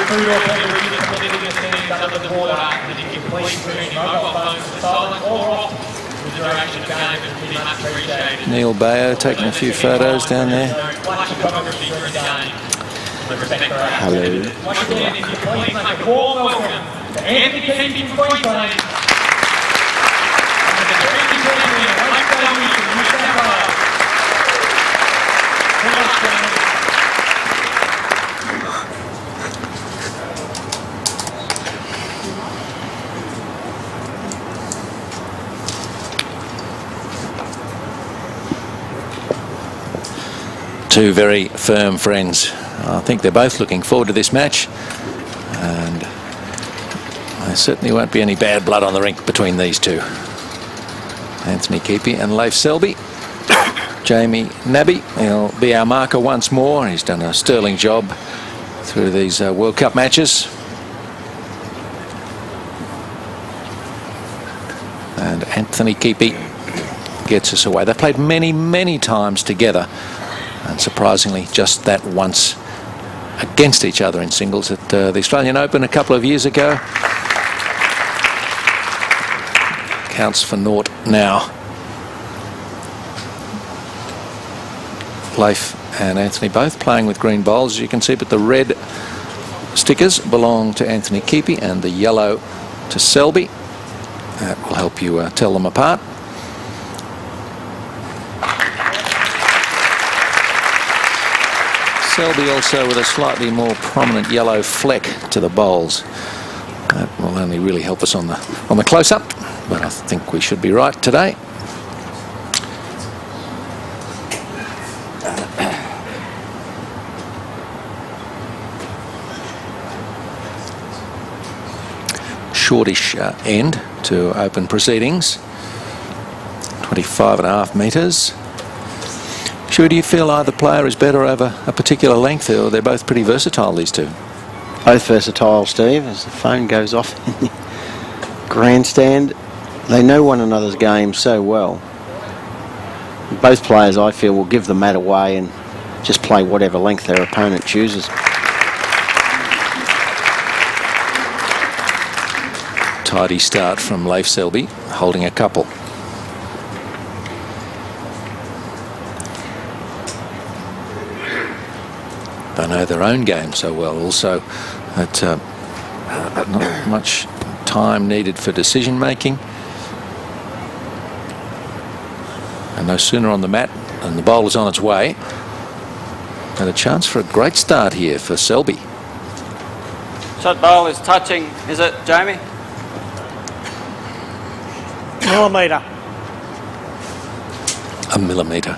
For your beverage, completing your stands under the water, and if you please put your mobile phones to silent or off, the duration of game is pretty much appreciated. Neil Bayo taking a few photos down there. Hello. Once again, if you please make a warm welcome to Anthony Keith from Queensland. And the defending champion, NSW from New South Wales. Two very firm friends. I think they're both looking forward to this match, and there certainly won't be any bad blood on the rink between these two. Anthony Keepy and Leif Selby. Jamie Nabby, he'll be our marker once more. He's done a sterling job through these World Cup matches. And Anthony Keepy gets us away. They've played many, many times together, and surprisingly just that once against each other in singles at the Australian Open a couple of years ago. Counts for naught now. Leif and Anthony both playing with green bowls, as you can see, but the red stickers belong to Anthony Keepy and the yellow to Selby. That will help you tell them apart. Selby also with a slightly more prominent yellow fleck to the bowls. That will only really help us on the close-up, but I think we should be right today. Shortish end to open proceedings. 25.5 metres. Sure, do you feel either player is better over a particular length, or they're both pretty versatile, these two? Both versatile, Steve. As the phone goes off in the grandstand, they know one another's game so well. Both players, I feel, will give the mat away and just play whatever length their opponent chooses. Tidy start from Leif Selby, holding a couple. They know their own game so well also that not much time needed for decision making. And no sooner on the mat and the bowl is on its way. And a chance for a great start here for Selby. Shot bowl is touching, is it, Jamie? Millimetre. A millimetre.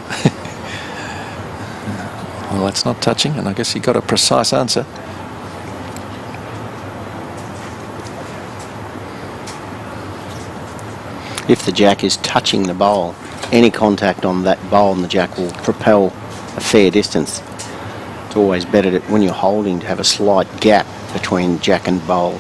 Well, that's not touching, and I guess he got a precise answer. If the jack is touching the bowl, any contact on that bowl and the jack will propel a fair distance. It's always better to, when you're holding, to have a slight gap between jack and bowl.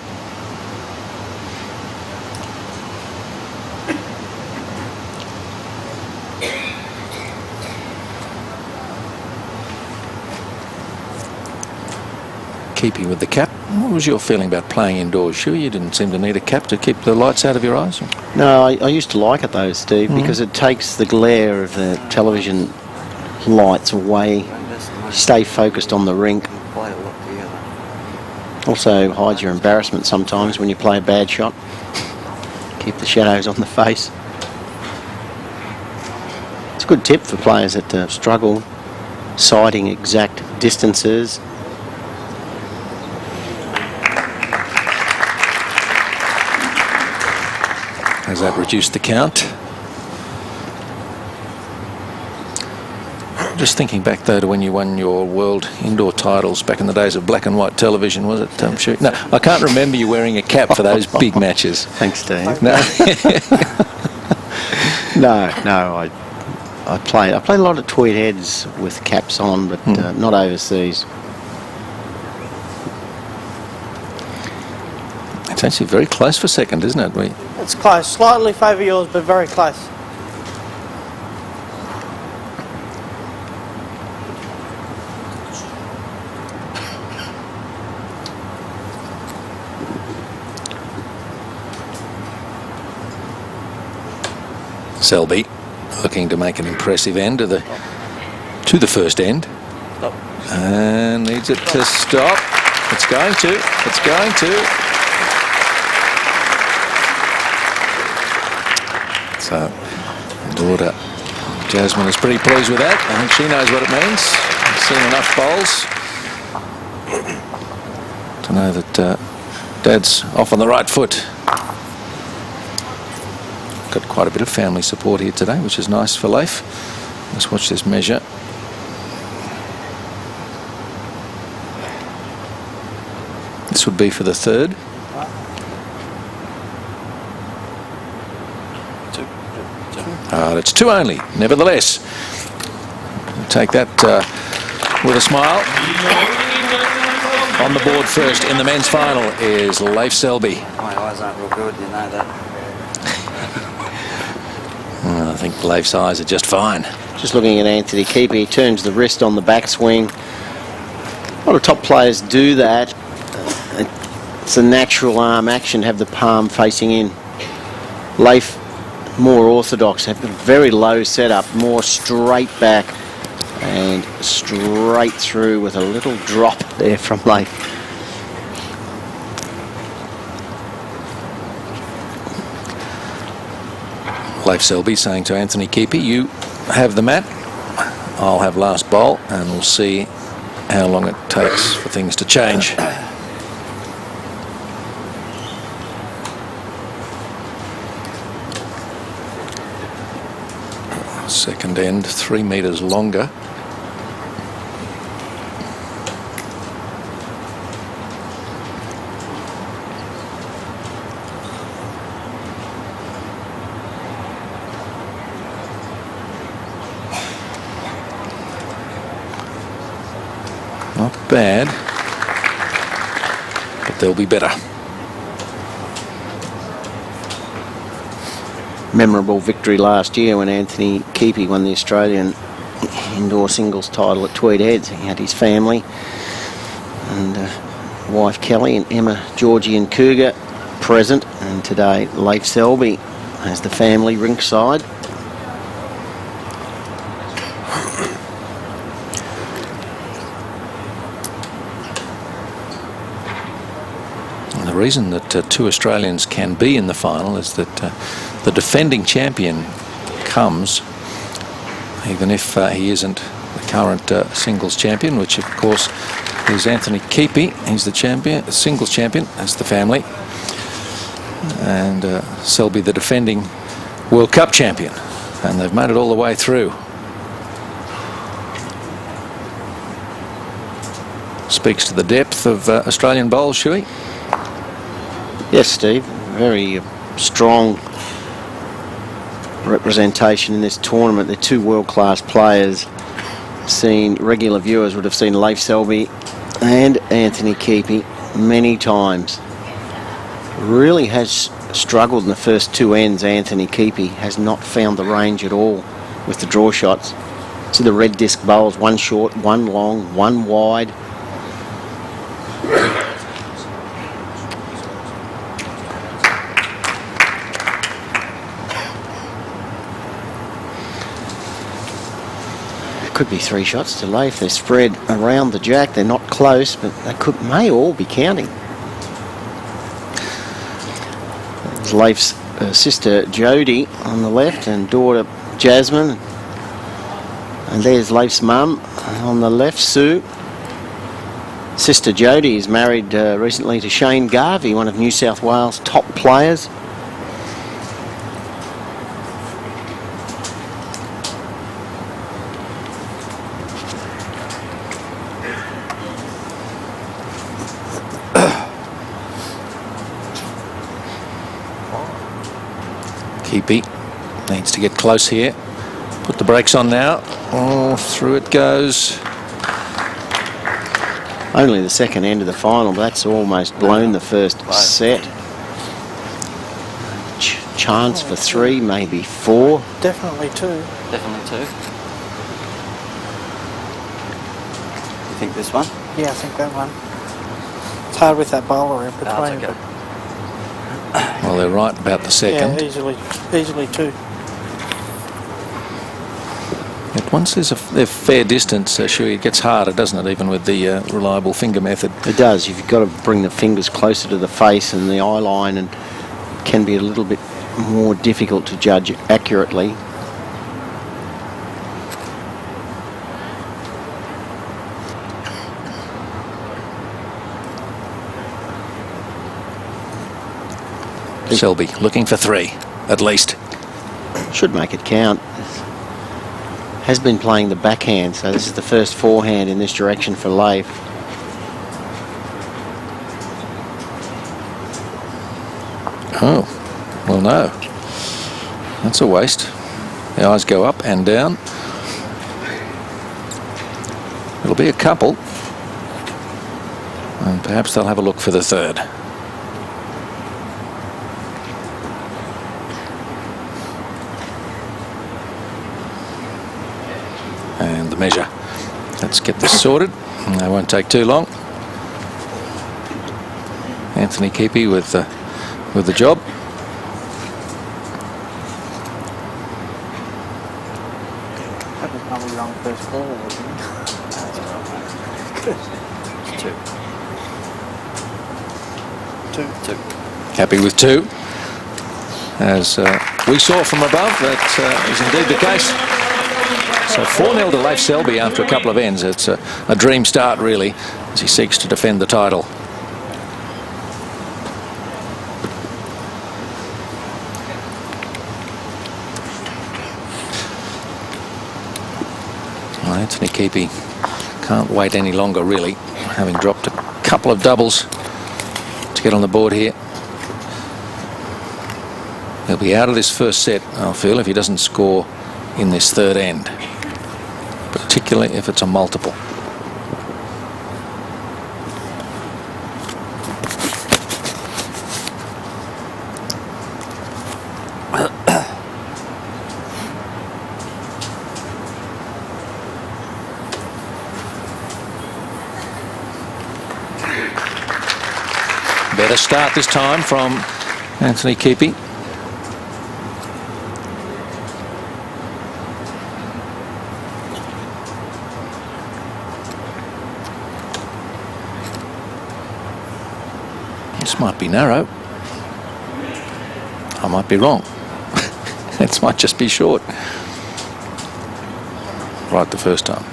Keepy with the cap. What was your feeling about playing indoors? Sure, you didn't seem to need a cap to keep the lights out of your eyes? No, I used to like it though, Steve, because it takes the glare of the television lights away. Stay focused on the rink. Also hides your embarrassment sometimes when you play a bad shot. Keep the shadows on the face. It's a good tip for players that struggle sighting exact distances. Has that reduced the count? Just thinking back though to when you won your world indoor titles back in the days of black and white television, was it? Sure. No, I can't remember you wearing a cap for those big matches. Thanks, Steve. No. No. I played a lot of tweed heads with caps on, but not overseas. It's actually very close for second, isn't it? It's close. Slightly favour yours, but very close. Selby looking to make an impressive end to the first end. Stop. And needs it to stop. It's going to. It's going to. So, daughter Jasmine is pretty pleased with that. I think she knows what it means. Seen enough bowls to know that Dad's off on the right foot. Got quite a bit of family support here today, which is nice for Leif. Let's watch this measure. This would be for the third. It's two only. Nevertheless, take that with a smile. On the board first in the men's final is Leif Selby. My eyes aren't real good, you know that. I think Leif's eyes are just fine. Just looking at Anthony Keeper, he turns the wrist on the backswing. A lot of top players do that. It's a natural arm action, have the palm facing in. Leif, more orthodox, have a very low setup, more straight back and straight through with a little drop there from Leif. Leif Selby saying to Anthony Keeper, you have the mat, I'll have last bowl, and we'll see how long it takes for things to change. Second end, 3 metres longer. Not bad, but they'll be better. Memorable victory last year when Anthony Keepe won the Australian indoor singles title at Tweed Heads. He had his family and wife Kelly and Emma, Georgie and Cougar present, and today Leif Selby has the family rinkside. The reason that two Australians can be in the final is that the defending champion comes, even if he isn't the current singles champion, which of course is Anthony Keepe. He's the champion, singles champion, as the family, and Selby the defending World Cup champion, and they've made it all the way through. Speaks to the depth of Australian bowls, Shuey. Yes, Steve, very strong representation in this tournament. They're two world-class players. Regular viewers would have seen Leif Selby and Anthony Keepe many times. Really has struggled in the first two ends. Anthony Keepe has not found the range at all with the draw shots. See the red disc bowls, one short, one long, one wide. Could be 3 shots to Leif. They're spread around the jack. They're not close, but they may all be counting. There's Leif's sister Jodie on the left and daughter Jasmine. And there's Leif's mum on the left, Sue. Sister Jodie is married recently to Shane Garvey, one of New South Wales' top players. Keepe needs to get close here. Put the brakes on now. Oh, through it goes. Only the second end of the final, but that's almost blown the first set. Chance for 3, maybe 4. Definitely 2. Definitely 2. You think this one? Yeah, I think that one. It's hard with that bowler in between. Oh, it's okay. Well, they're right about the second. Yeah, easily 2. But once there's a fair distance, Shuey, it gets harder, doesn't it, even with the reliable finger method? It does. You've got to bring the fingers closer to the face and the eye line, and it can be a little bit more difficult to judge accurately. Selby looking for 3, at least. Should make it count. Has been playing the backhand, so this is the first forehand in this direction for Leif. Oh, well, no. That's a waste. The eyes go up and down. It'll be a couple. And perhaps they'll have a look for the 3rd. And the measure. Let's get this sorted. That won't take too long. Anthony Keepy with the job. That was probably wrong first ball, wasn't it? Two. Happy with 2. As we saw from above, that is indeed the case. So 4-0 to Leif Selby after a couple of ends. It's a dream start, really, as he seeks to defend the title. Well, Anthony Keepy can't wait any longer, really, having dropped a couple of doubles to get on the board here. He'll be out of this first set, I feel, if he doesn't score in this 3rd end, particularly if it's a multiple. Better start this time from Anthony Keepy. This might be narrow. I might be wrong. This might just be short. Right the first time.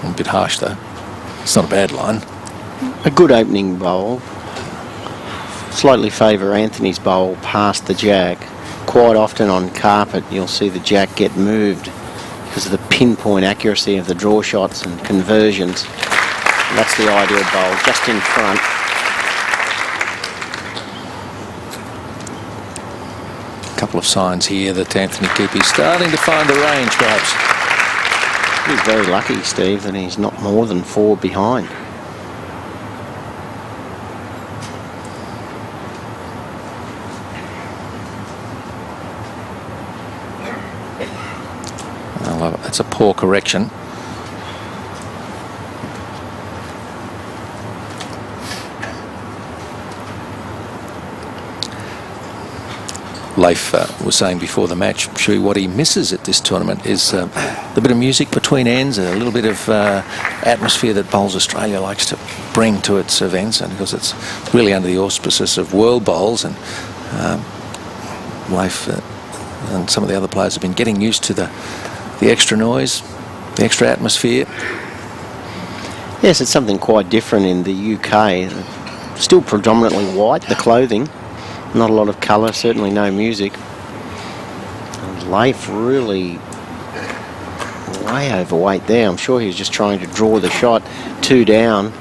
A bit harsh though. It's not a bad line. A good opening bowl. Slightly favour Anthony's bowl past the jack. Quite often on carpet you'll see the jack get moved because of the pinpoint accuracy of the draw shots and conversions. And that's the ideal bowl, just in front. A couple of signs here that Anthony Keepy's starting to find the range, perhaps. He's very lucky, Steve, that he's not more than 4 behind. Well, that's a poor correction. Leif was saying before the match, Shui, what he misses at this tournament is the bit of music between ends, a little bit of atmosphere that Bowls Australia likes to bring to its events, and because it's really under the auspices of World Bowls, and Leif and some of the other players have been getting used to the extra noise, the extra atmosphere. Yes, it's something quite different in the UK. Still predominantly white, the clothing. Not a lot of colour, certainly no music. And Leif really way overweight there. I'm sure he was just trying to draw the shot 2 down.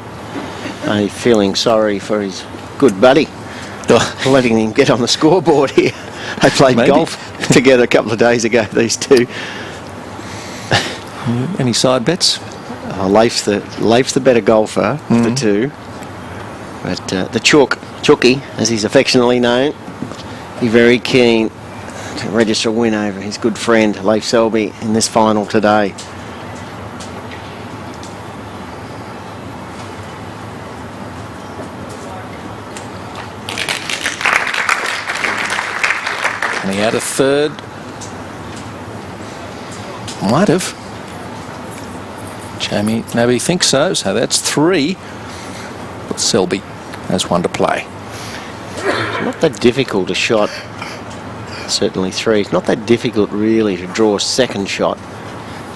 Only feeling sorry for his good buddy. Letting him get on the scoreboard here. They played golf together a couple of days ago, these two. Any side bets? Oh, Leif's the better golfer of the two. But the Chookie, as he's affectionately known, he's very keen to register a win over his good friend Leif Selby in this final today. And he had a 3rd Might have. Jamie maybe thinks so. So that's 3. But Selby has 1 to play. It's not that difficult a shot. Certainly 3. It's not that difficult really to draw a second shot.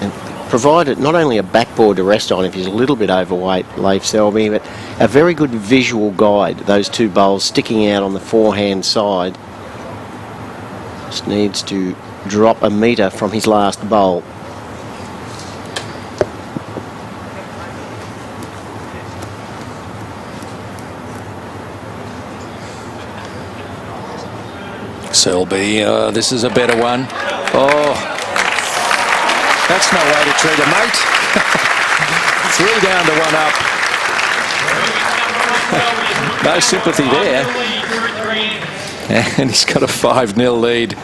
And provided not only a backboard to rest on if he's a little bit overweight, Leif Selby, but a very good visual guide. Those 2 bowls sticking out on the forehand side. Just needs to drop a metre from his last bowl. Selby, this is a better one. Oh, that's no way to treat a mate. 3 down to 1 up. No sympathy there. And he's got a 5-0 lead.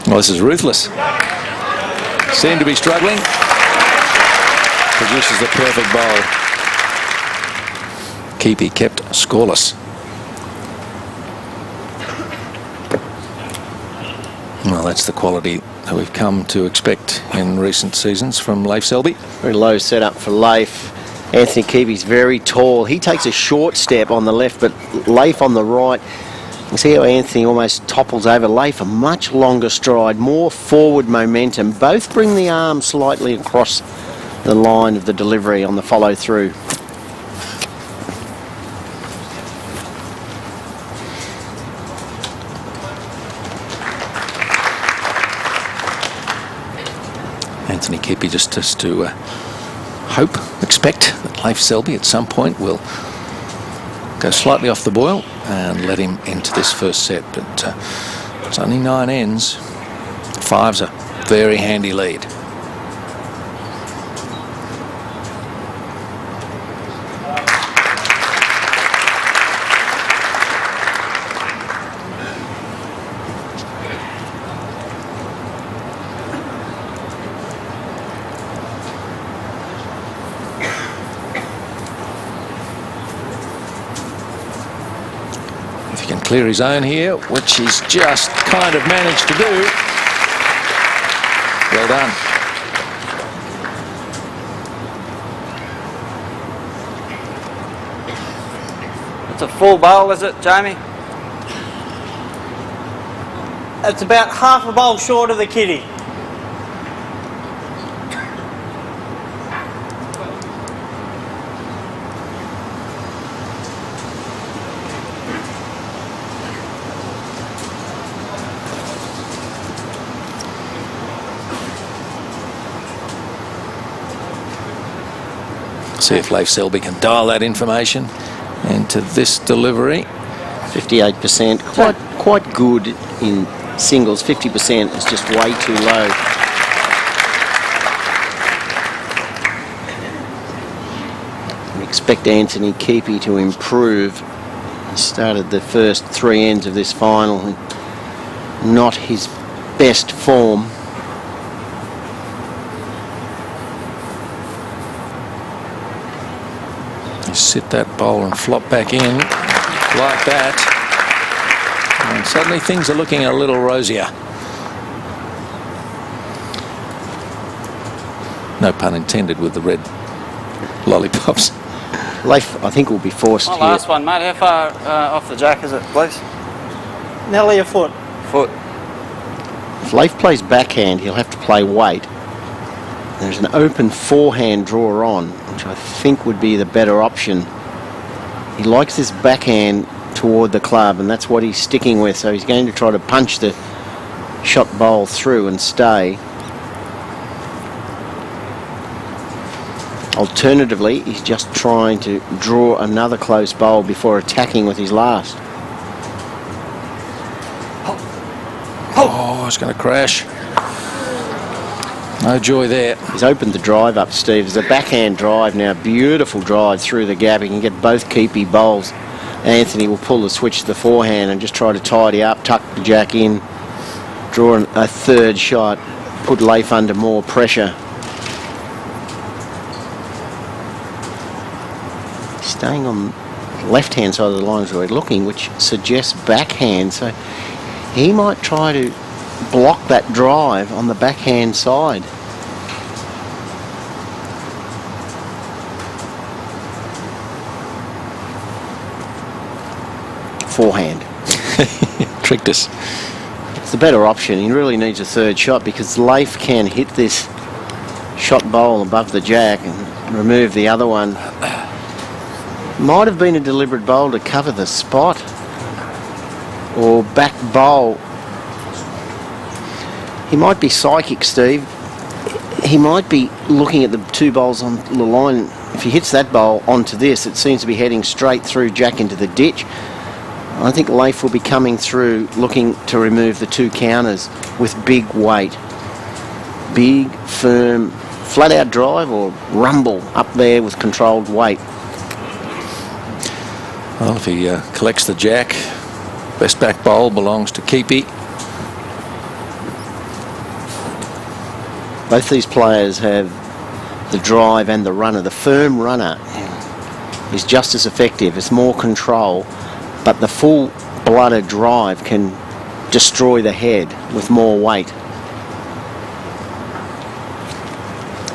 Well, this is ruthless. Seem to be struggling. Produces the perfect bowl. Keepy kept scoreless. Well, that's the quality that we've come to expect in recent seasons from Leif Selby. Very low setup for Leif. Anthony Keepy's very tall. He takes a short step on the left, but Leif on the right. You see how Anthony almost topples over. Leif a much longer stride, more forward momentum. Both bring the arm slightly across the line of the delivery on the follow through. Anthony Keepy just has to expect that Leif Selby at some point will go slightly off the boil and let him into this first set. But it's only 9 ends. 5's a very handy lead. Clear his own here, which he's just kind of managed to do. Well done. It's a full bowl, is it, Jamie? It's about half a bowl short of the kitty. See if Leif Selby can dial that information into this delivery. 58%, quite good in singles. 50% is just way too low. We expect Anthony Keepy to improve. He started the first 3 ends of this final in not his best form. Sit that bowl and flop back in like that, and suddenly things are looking a little rosier. No pun intended with the red lollipops. Leif, I think, will be forced My here. last one, mate. How far off the jack is it, please? Nearly a foot. Foot. If Leif plays backhand, he'll have to play weight. There's an open forehand draw on, which I think would be the better option. He likes this backhand toward the club, and that's what he's sticking with, so he's going to try to punch the shot bowl through and stay. Alternatively, he's just trying to draw another close bowl before attacking with his last. Oh, it's going to crash. No joy there. He's opened the drive up, Steve. There's a backhand drive now. Beautiful drive through the gap. He can get both Keepy bowls. Anthony will pull the switch to the forehand and just try to tidy up, tuck the jack in, draw a third shot, put Leif under more pressure. Staying on the left-hand side of the lines where we're looking, which suggests backhand. So he might try to block that drive on the backhand side. forehand. Tricked us. It's the better option. He really needs a third shot because Leif can hit this shot bowl above the jack and remove the other one. Might have been a deliberate bowl to cover the spot or back bowl. He might be psychic, Steve. He might be looking at the two bowls on the line. If he hits that bowl onto this, it seems to be heading straight through jack into the ditch. I think Leif will be coming through looking to remove the two counters with big weight. Big, firm, flat-out drive or rumble up there with controlled weight. Well, if he collects the jack, best back bowl belongs to Keepy. Both these players have the drive and the runner. The firm runner is just as effective. It's more control, but the full-blooded drive can destroy the head with more weight.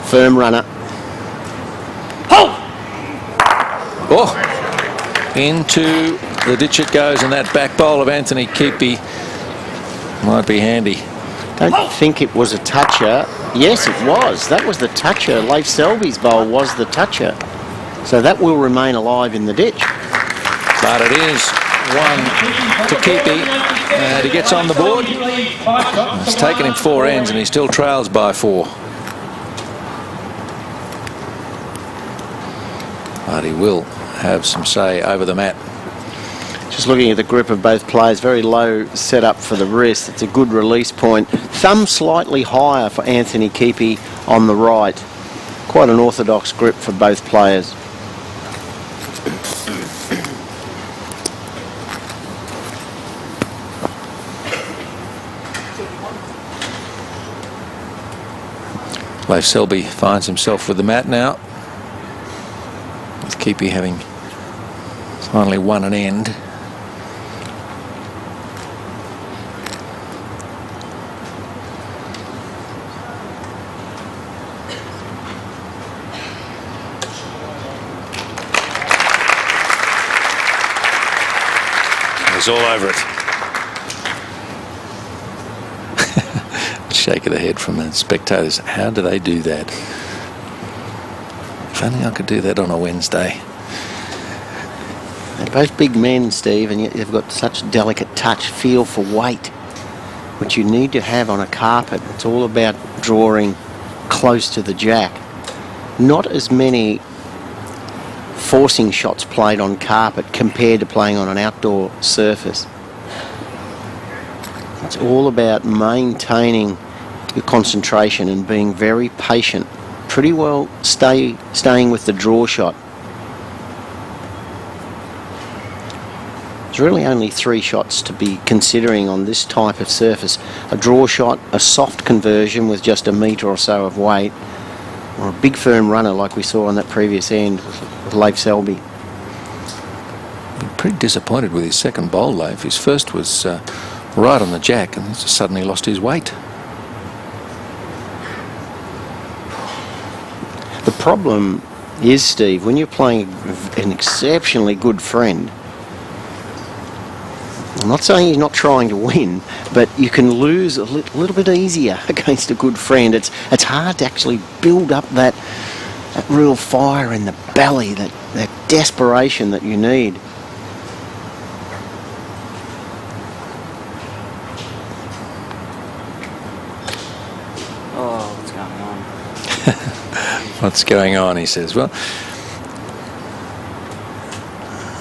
Firm runner. Oh! Into the ditch it goes, and that back bowl of Anthony Keepy might be handy. Don't think it was a toucher. Yes, it was. That was the toucher. Leif Selby's bowl was the toucher. So that will remain alive in the ditch. But it is one to Keepy, and he gets on the board. It's taken him 4 ends, and he still trails by 4. But he will have some say over the mat. Just looking at the grip of both players, very low setup for the wrist. It's a good release point. Thumb slightly higher for Anthony Keepy on the right. Quite an orthodox grip for both players. Leif Selby finds himself with the mat now, with Keepy having finally won an end. He's all over it. Shake of the head from the spectators. How do they do that? If only I could do that on a Wednesday. They're both big men, Steve, and yet they've got such delicate touch, feel for weight, which you need to have on a carpet. It's all about drawing close to the jack. Not as many forcing shots played on carpet compared to playing on an outdoor surface. It's all about maintaining your concentration and being very patient. Pretty well staying with the draw shot. There's really only 3 shots to be considering on this type of surface. A draw shot, a soft conversion with just a metre or so of weight, or a big firm runner like we saw on that previous end with Leif Selby. Been pretty disappointed with his second bowl, Leif. His first was right on the jack, and he's suddenly lost his weight. The problem is, Steve, when you're playing an exceptionally good friend, I'm not saying he's not trying to win, but you can lose a little bit easier against a good friend. It's hard to actually build up that real fire in the belly, that desperation that you need. Oh, what's going on? What's going on, he says. Well,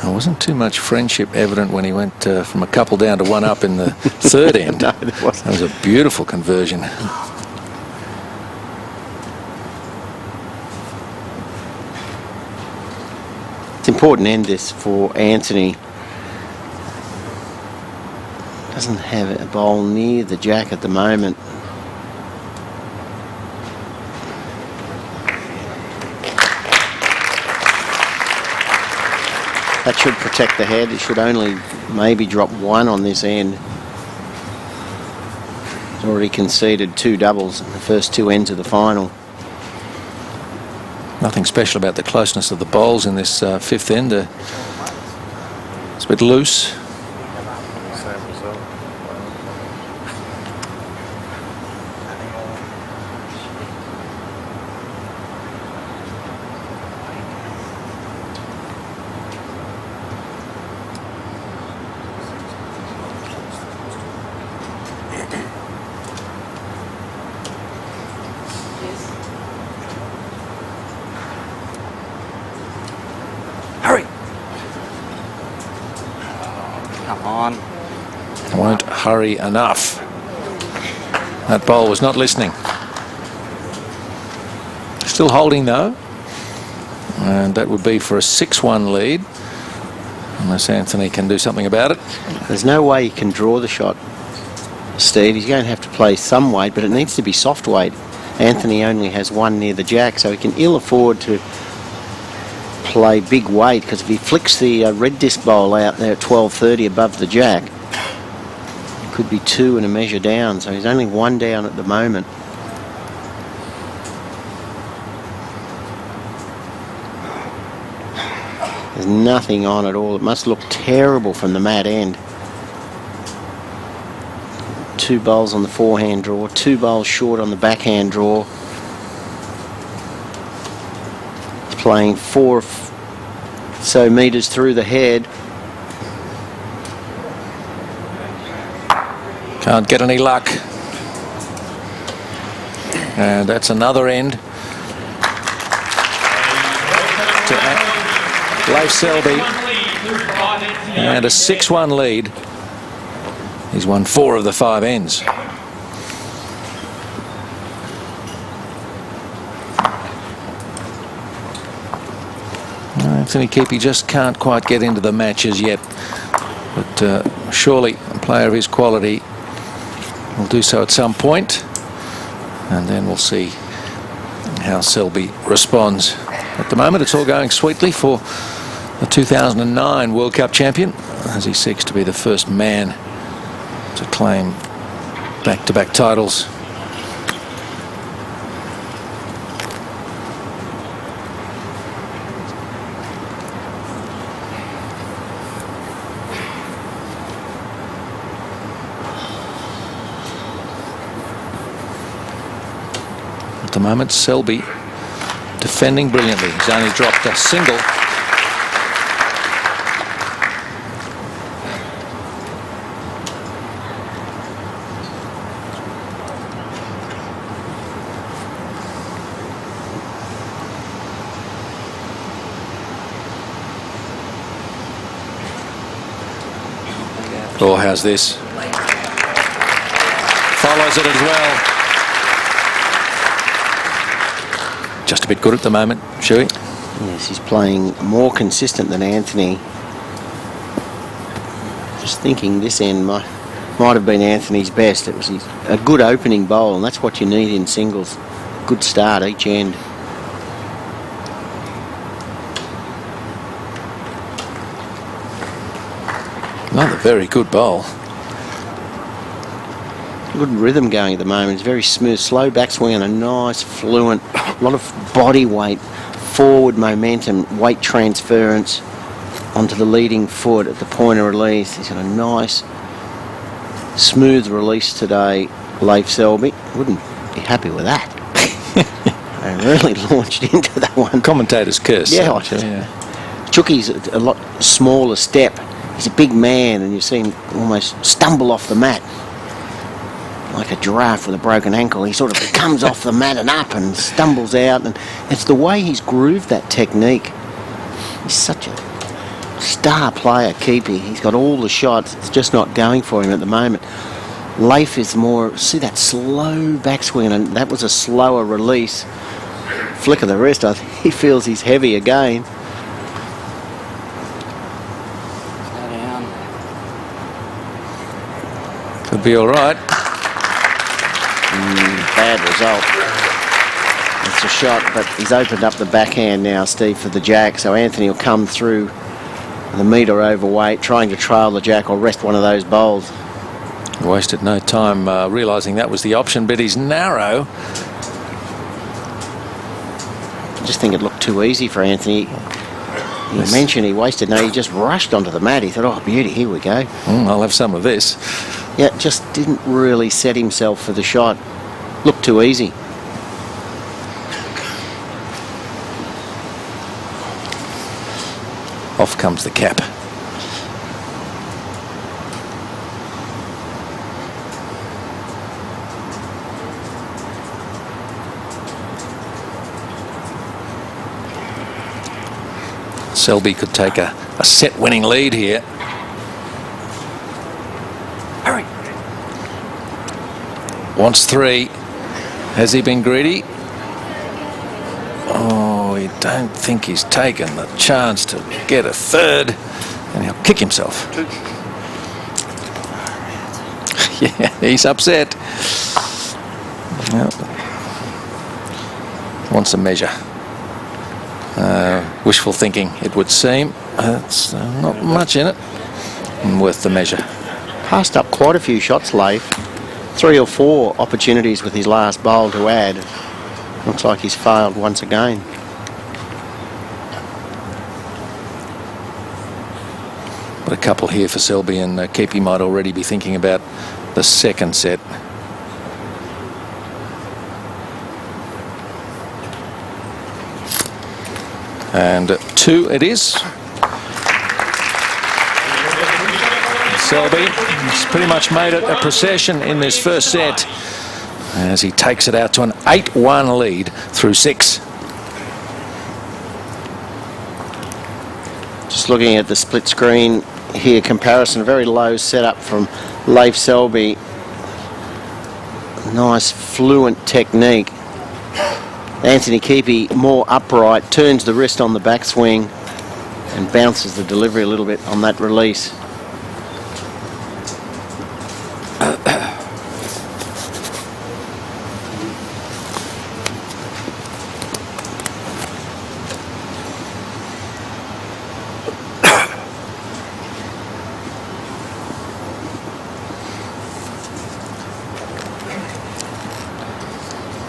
there wasn't too much friendship evident when he went from a couple down to 1 up in the third end. No, there wasn't. That was a beautiful conversion. It's important end this for Anthony. Doesn't have a bowl near the jack at the moment. That should protect the head. It should only maybe drop 1 on this end. He's already conceded 2 doubles in the first 2 ends of the final. Nothing special about the closeness of the bowls in this 5th end. It's a bit loose. Come on. Won't hurry enough. That bowl was not listening. Still holding though. And that would be for a 6-1 lead. Unless Anthony can do something about it. There's no way he can draw the shot, Steve. He's going to have to play some weight, but it needs to be soft weight. Anthony only has one near the jack, so he can ill afford to play big weight, because if he flicks the red disc bowl out there at 12.30 above the jack, it could be 2 and a measure down, so he's only 1 down at the moment. There's nothing on at all. It must look terrible from the mat end. 2 bowls on the forehand draw, 2 bowls short on the backhand draw. He's playing 4 so metres through the head. Can't get any luck. And that's another end to Leif Selby. And a 6-1 lead. He's won 4 of the 5 ends. Anthony Keepy just can't quite get into the matches yet. But surely a player of his quality will do so at some point. And then we'll see how Selby responds. At the moment, it's all going sweetly for the 2009 World Cup champion, as he seeks to be the first man to claim back-to-back titles. At the moment, Selby defending brilliantly. He's only dropped a single. Oh, how's this? Follows it as well. Just a bit good at the moment, Shuey. Yes, he's playing more consistent than Anthony. Just thinking this end might have been Anthony's best. It was a good opening bowl, and that's what you need in singles. Good start each end. Another very good bowl. Good rhythm going at the moment. It's very smooth, slow backswing and a nice, fluent, a lot of body weight, forward momentum, weight transference onto the leading foot at the point of release. He's got a nice, smooth release today, Leif Selby. Wouldn't be happy with that. I really launched into that one. Commentator's curse. Yeah, Chucky's a lot smaller step. He's a big man, and you see him almost stumble off the mat like a giraffe with a broken ankle. He sort of comes off the mat and up and stumbles out, and it's the way he's grooved that technique. He's such a star player, Keepy. He's got all the shots. It's just not going for him at the moment. Leif is more, see that slow backswing, and that was a slower release. Flick of the wrist, I think he feels he's heavy again. Could be all right. Bad result. It's a shot, but he's opened up the backhand now, Steve, for the jack. So Anthony will come through the metre overweight, trying to trail the jack or rest one of those bowls. Wasted no time realising that was the option, but he's narrow. I just think it looked too easy for Anthony. You mentioned he wasted. No, he just rushed onto the mat. He thought, oh, beauty, here we go. I'll have some of this. Yeah, just didn't really set himself for the shot. Looked too easy. Off comes the cap. Selby could take a set winning lead here. Wants 3. Has he been greedy? Oh, I don't think he's taken the chance to get a 3rd, and he'll kick himself. Yeah, he's upset. Well, wants a measure. Wishful thinking, it would seem. It's not much in it. And worth the measure. Passed up quite a few shots, Leif. 3 or 4 opportunities with his last bowl to add. Looks like he's failed once again. But a couple here for Selby, and Keepy might already be thinking about the second set. And 2 it is. Selby has pretty much made it a procession in this first set as he takes it out to an 8-1 lead through 6. Just looking at the split screen here, comparison, very low setup from Leif Selby. Nice fluent technique. Anthony Keepy more upright, turns the wrist on the backswing and bounces the delivery a little bit on that release.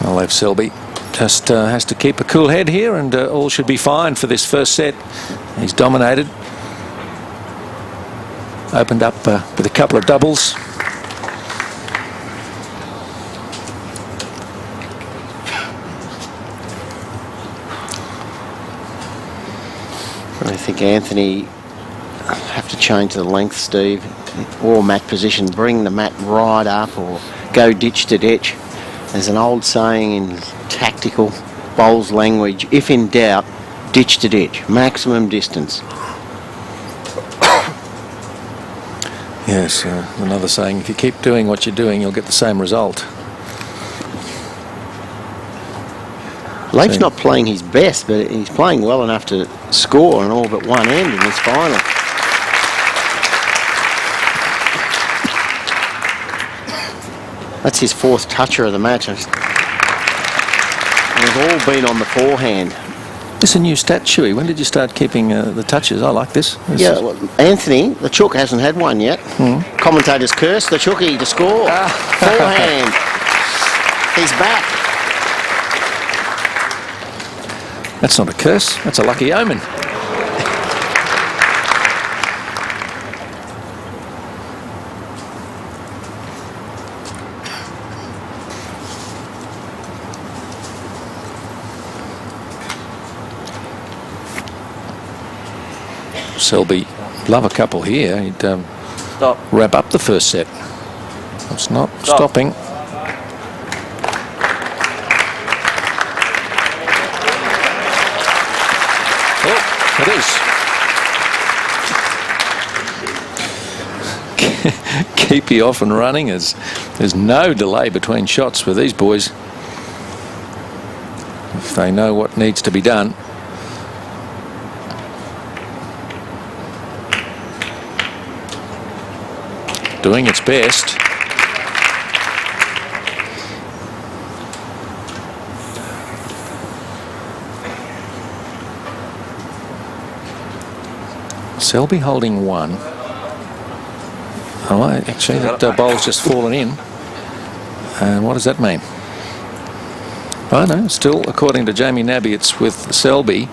Leif Selby just has to keep a cool head here, and all should be fine for this first set. He's dominated. Opened up with a couple of doubles. I think Anthony have to change the length, Steve, or mat position. Bring the mat right up or go ditch to ditch. There's an old saying in tactical bowls language, if in doubt, ditch to ditch, maximum distance. Yes, another saying, if you keep doing what you're doing, you'll get the same result. Leif's not playing his best, but he's playing well enough to score on all but one end in this final. That's his 4th toucher of the match. And they've all been on the forehand. This is a new stat, Chewy. When did you start keeping the touches? I like this. Yeah, well, Anthony, the chook hasn't had one yet. Commentators curse the chookie to score. Forehand. He's back. That's not a curse. That's a lucky omen. Selby, love a couple here. He'd wrap up the first set. It's not stopping. Oh, it is. Keepy off and running. There's no delay between shots with these boys. If they know what needs to be done. Doing its best. Selby holding 1. Oh, actually, that bowl's just fallen in. And what does that mean? Oh, no, still, according to Jamie Nabby, it's with Selby.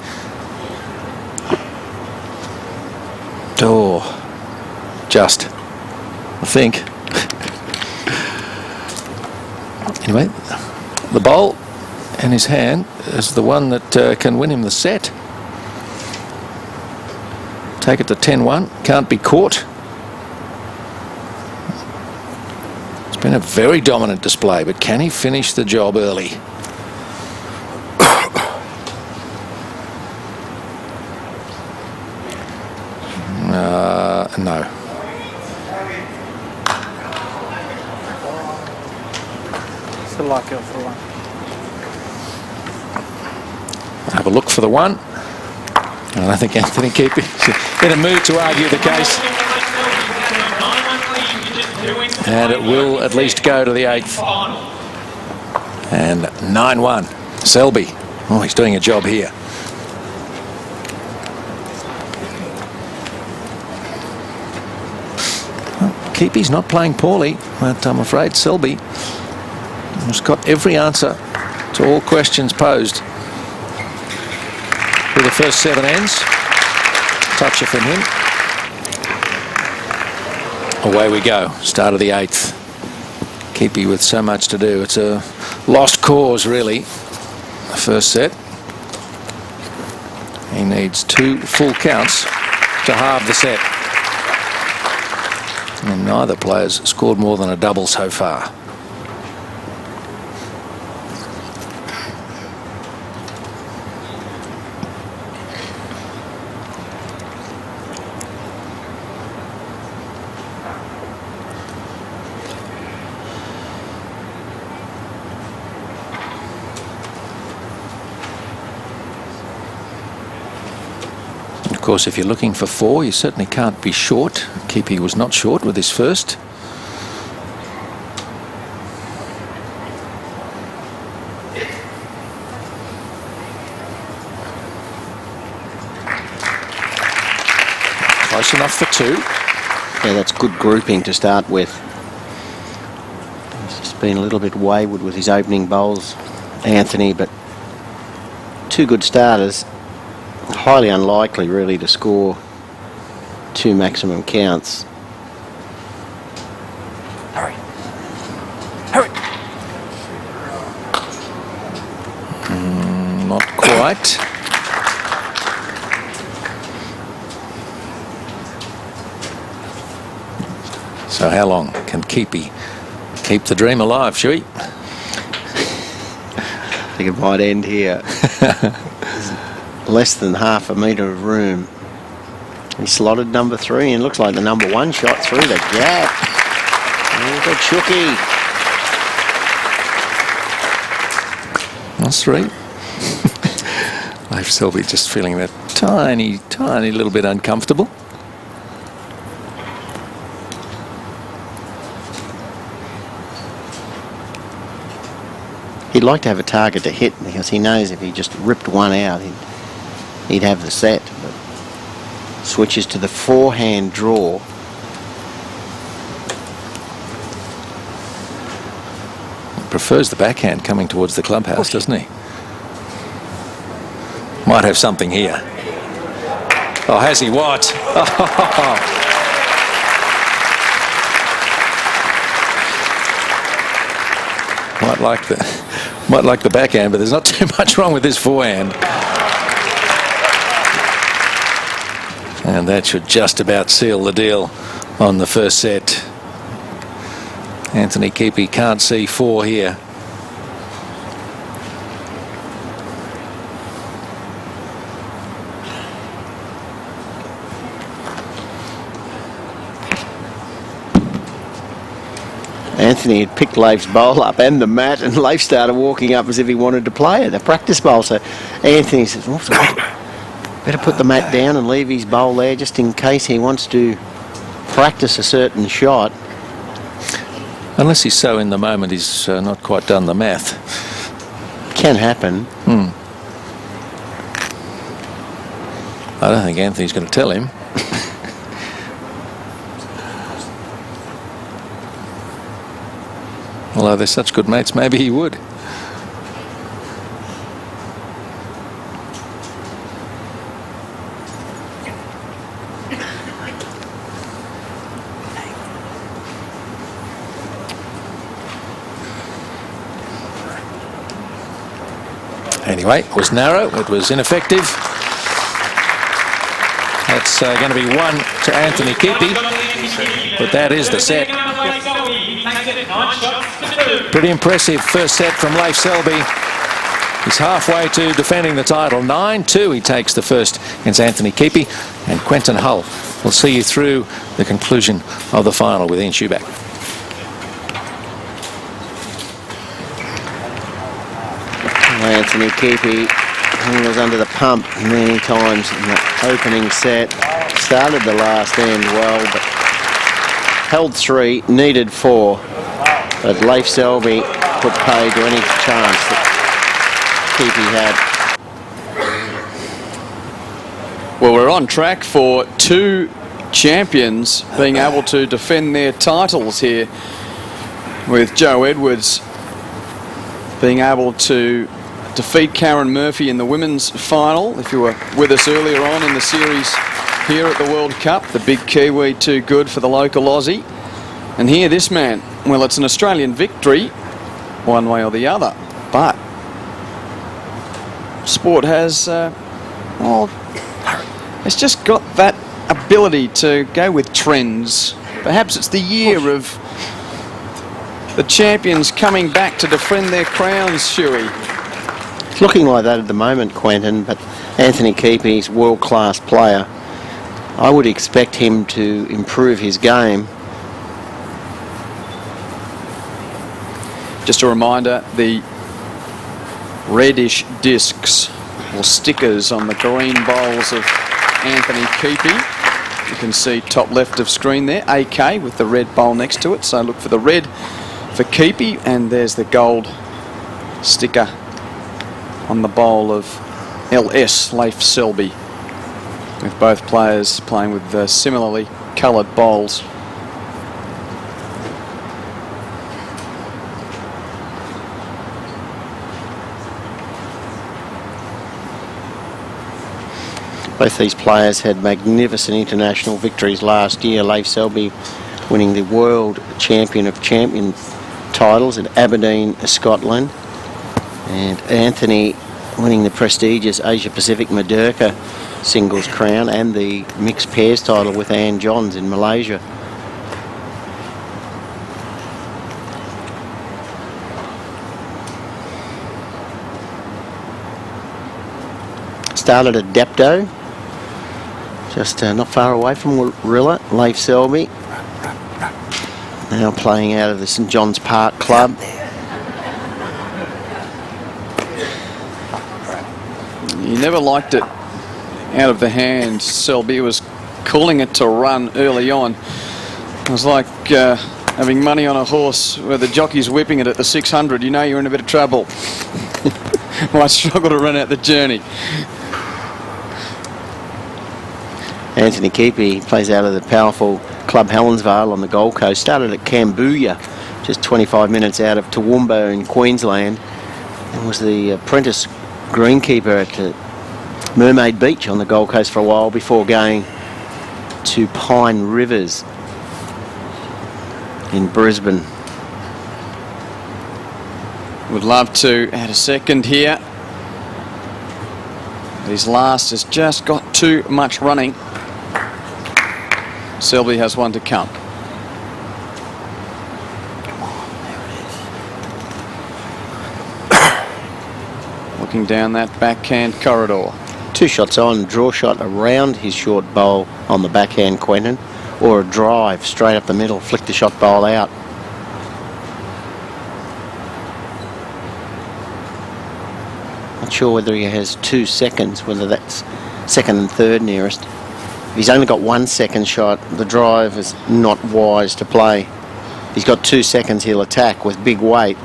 Oh, just. I think. Anyway, the bowl in his hand is the one that can win him the set. Take it to 10-1. Can't be caught. It's been a very dominant display, but can he finish the job early? No. Feel like it for one. Have a look for the one. And I think Anthony Keepy in a mood to argue the case. And it will at least go to the 8th. And 9-1. Selby. Oh, he's doing a job here. Well, Keepy's not playing poorly, but I'm afraid Selby has got every answer to all questions posed. With the first 7 ends. Toucher from him. Away we go. Start of the 8th. Keepy with so much to do. It's a lost cause, really. The first set. He needs 2 full counts to halve the set. And neither player's scored more than a double so far. Of course, if you're looking for 4, you certainly can't be short. Keepy was not short with his first. Close enough for 2. Yeah, that's good grouping to start with. He's just been a little bit wayward with his opening bowls, Anthony, but 2 good starters. Highly unlikely, really, to score 2 maximum counts. Hurry. Hurry. Not quite. So how long can Keepy keep the dream alive, shall we? I think it might end here. Less than half a metre of room. He slotted number 3 and looks like the number 1 shot through the gap. Look at Chooky. That's 3. Leif Selby just feeling that tiny little bit uncomfortable. He'd like to have a target to hit because he knows if he just ripped one out, he'd have the set. But switches to the forehand draw. He prefers the backhand coming towards the clubhouse, doesn't he? Might have something here. Oh, has he what? Might like the backhand, but there's not too much wrong with this forehand. And that should just about seal the deal on the first set. Anthony Keepy can't see 4 here. Anthony had picked Leif's bowl up and the mat, and Leif started walking up as if he wanted to play it, a practice bowl. So Anthony says, oh, better put the mat down and leave his bowl there just in case he wants to practice a certain shot. Unless he's so in the moment, he's not quite done the math. Can happen. I don't think Anthony's going to tell him. Although they're such good mates, maybe he would. Anyway, it was narrow, it was ineffective. That's going to be 1 to Anthony Keepy, but that is the set. Pretty impressive first set from Leif Selby. He's halfway to defending the title. 9-2 he takes the first against Anthony Keepy, and Quentin Hull will see you through the conclusion of the final with Ian Schuback. Anthony Keefe, he was under the pump many times in the opening set. Started the last end well, but held 3, needed 4. But Leif Selby put pay to any chance that Keefe had. Well, we're on track for 2 champions being able to defend their titles here, with Joe Edwards being able to defeat Karen Murphy in the women's final. If you were with us earlier on in the series here at the World Cup, the big Kiwi too good for the local Aussie. And here this man, well, it's an Australian victory one way or the other, but sport has, well, it's just got that ability to go with trends. Perhaps it's the year of the champions coming back to defend their crowns, Shuey. It's looking like that at the moment, Quentin, but Anthony Keepe's world-class player. I would expect him to improve his game. Just a reminder, the reddish discs or stickers on the green bowls of Anthony Keepe. You can see top left of screen there, AK with the red bowl next to it. So look for the red for Keepe, and there's the gold sticker on the bowl of LS, Leif Selby, with both players playing with similarly coloured bowls. Both these players had magnificent international victories last year. Leif Selby winning the World Champion of Champion titles at Aberdeen, Scotland. And Anthony winning the prestigious Asia Pacific Madurka singles crown and the mixed pairs title with Ann Johns in Malaysia. Started at Dapto, just not far away from Warilla. Leif Selby now playing out of the St John's Park Club. You never liked it out of the hand. Selby was calling it to run early on. It was like having money on a horse where the jockey's whipping it at the 600. You know you're in a bit of trouble. Might struggle to run out the journey. Anthony Keepe plays out of the powerful Club Helensvale on the Gold Coast. Started at Cambodia, just 25 minutes out of Toowoomba in Queensland, and was the apprentice greenkeeper at Mermaid Beach on the Gold Coast for a while before going to Pine Rivers in Brisbane. Would love to add a second here. His last has just got too much running. Selby has one to come. Looking down that backhand corridor. 2 shots on, draw shot around his short bowl on the backhand, Quentin, or a drive straight up the middle, flick the shot bowl out. Not sure whether he has 2 seconds, whether that's second and third nearest. If he's only got 1 second shot, the drive is not wise to play. If he's got 2 seconds, he'll attack with big weight.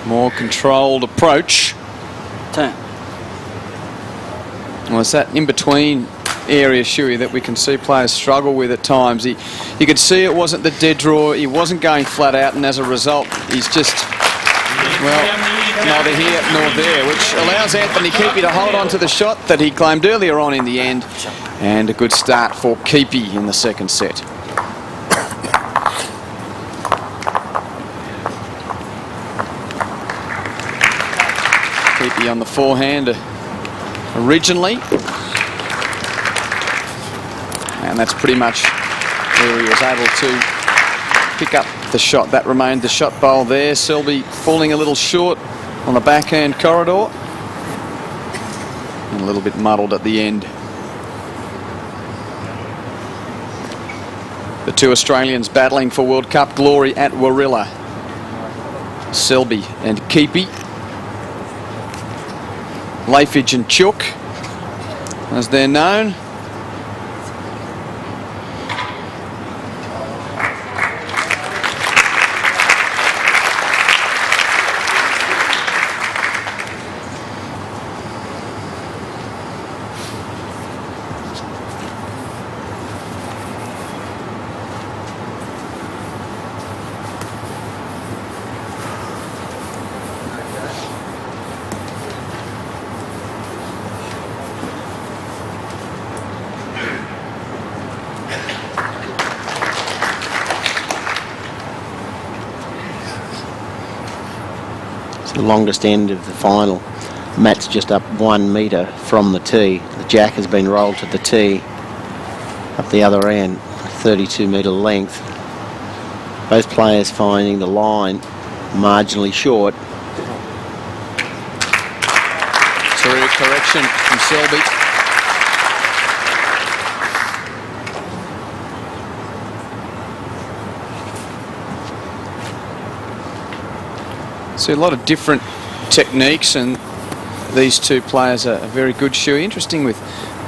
More controlled approach. Turn. Well, it's that in-between area, Shuey, that we can see players struggle with at times. You could see it wasn't the dead draw, he wasn't going flat out, and as a result, he's just, well, neither here nor there, which allows Anthony Keepe to hold on to the shot that he claimed earlier on in the end, and a good start for Keepe in the second set. Keepe on the forehand originally. And that's pretty much where he was able to pick up the shot. That remained the shot bowl there. Selby falling a little short on the backhand corridor. And a little bit muddled at the end. The two Australians battling for World Cup glory at Warilla. Selby and Keepy. Leifage and Chook, as they're known. The longest end of the final. Matt's just up 1 metre from the tee. The jack has been rolled to the tee up the other end, 32 metre length. Both players finding the line marginally short. Terrific correction from Selby. See a lot of different techniques, and these two players are very good shoe. Interesting with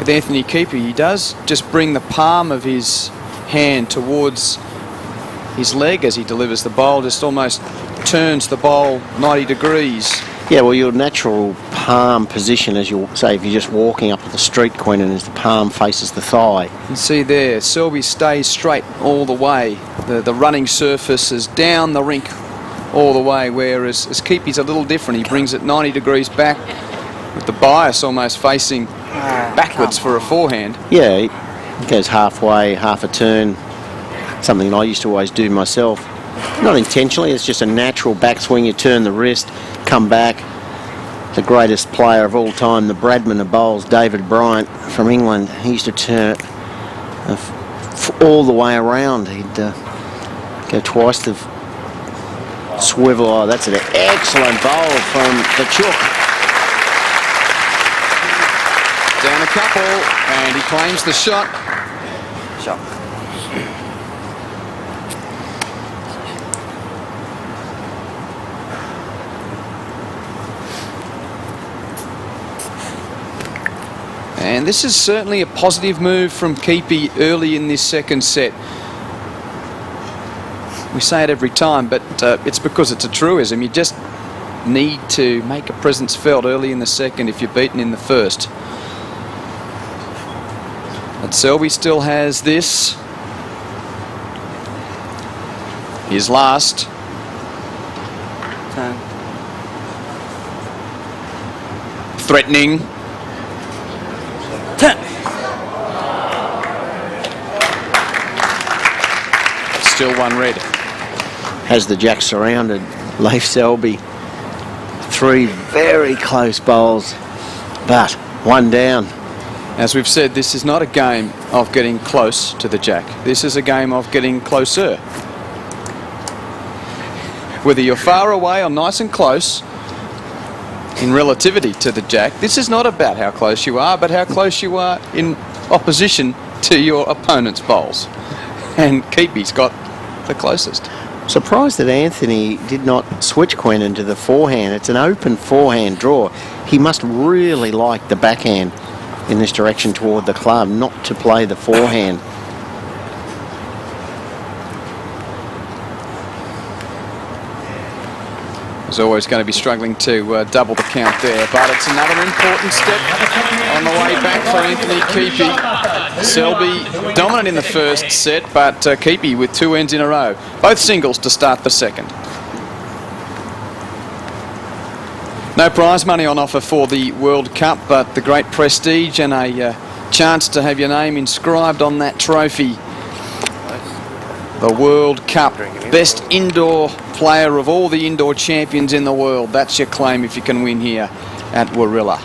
Anthony Keepy, he does just bring the palm of his hand towards his leg as he delivers the bowl, just almost turns the bowl 90 degrees. Yeah, well, your natural palm position, as you say, if you're just walking up the street, Quentin, is the palm faces the thigh. You see there, Selby stays straight all the way. The running surface is down the rink all the way, whereas Keepy's a little different. He brings it 90 degrees back with the bias almost facing backwards for a forehand. Yeah, he goes halfway, half a turn, something I used to always do myself. Not intentionally, it's just a natural backswing. You turn the wrist, come back. The greatest player of all time, the Bradman of bowls, David Bryant from England, he used to turn all the way around. He'd go twice the swivel. Oh, that's an excellent bowl from the Chook. Down a couple, and he claims the shot. Shot. And this is certainly a positive move from Keepy early in this second set. We say it every time, but it's because it's a truism. You just need to make a presence felt early in the second if you're beaten in the first. But Selby still has this. His last. Turn. Threatening. Turn. Still one red. Has the jack surrounded Leif Selby. 3 very close bowls, but 1 down. As we've said, this is not a game of getting close to the jack. This is a game of getting closer. Whether you're far away or nice and close, in relativity to the jack, this is not about how close you are, but how close you are in opposition to your opponent's bowls. And Keepy's got the closest. Surprised that Anthony did not switch Quentin to the forehand. It's an open forehand draw. He must really like the backhand in this direction toward the club, not to play the forehand. He's always going to be struggling to double the count there, but it's another important step on the way back for Anthony Keepy. Selby dominant in the first set, but Keepy with 2 ends in a row. Both singles to start the second. No prize money on offer for the World Cup, but the great prestige and a chance to have your name inscribed on that trophy. The World Cup, best indoor player of all the indoor champions in the world. That's your claim if you can win here at Warilla.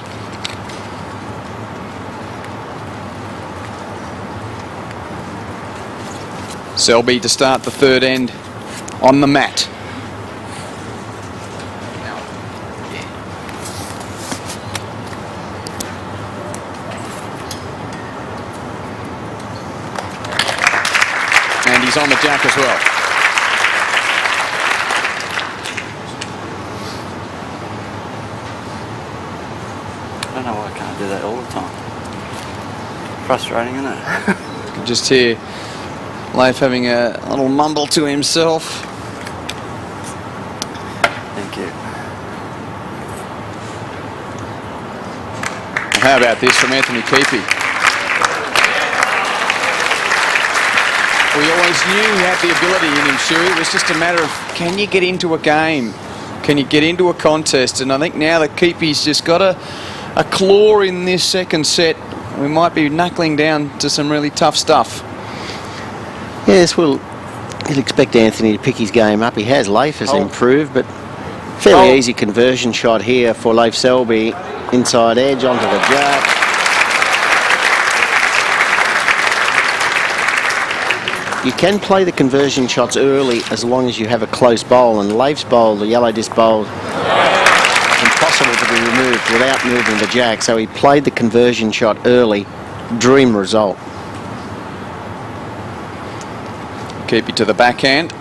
Selby to start the third end on the mat. And he He's on the jack as well. I don't know why I can't do that all the time. Frustrating, isn't it? You can just hear Leif having a little mumble to himself. Thank you. How about this from Anthony Keepy? We always knew he had the ability in him, Shu. It was just a matter of, can you get into a game? Can you get into a contest? And I think now that Keepy's just got a claw in this second set, we might be knuckling down to some really tough stuff. Yes, well, you'd expect Anthony to pick his game up. He has. Leif has improved, but fairly easy conversion shot here for Leif Selby. Inside edge onto the jack. You can play the conversion shots early as long as you have a close bowl, and Leif's bowl, the yellow disc bowl, impossible to be removed without moving the jack, so he played the conversion shot early. Dream result. Keepy to the backhand.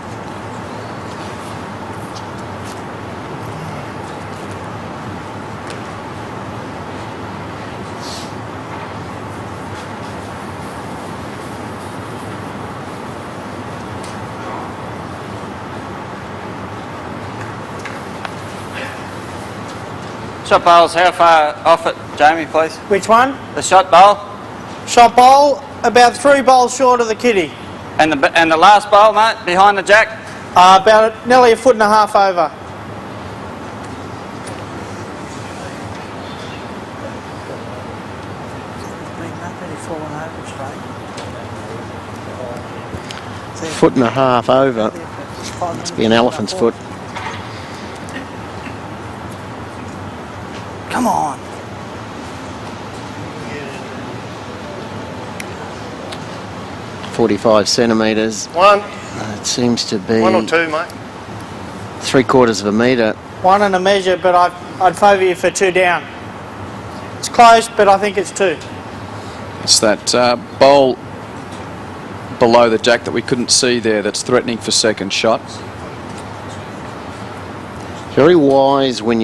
Shot bowls, how far off it, Jamie, please? Which one? The shot bowl Shot bowl, about 3 bowls short of the kitty. and the last bowl, mate, behind the jack. About nearly 1.5 foot over. Foot and a half over. Must be an elephant's foot. Come on. .45 centimetres. One. It seems to be 1 or 2, mate. 3/4 of a metre. 1 and a measure, but I'd favour you for 2 down. It's close, but I think it's 2. It's that bowl below the jack that we couldn't see there that's threatening for second shot. Very wise when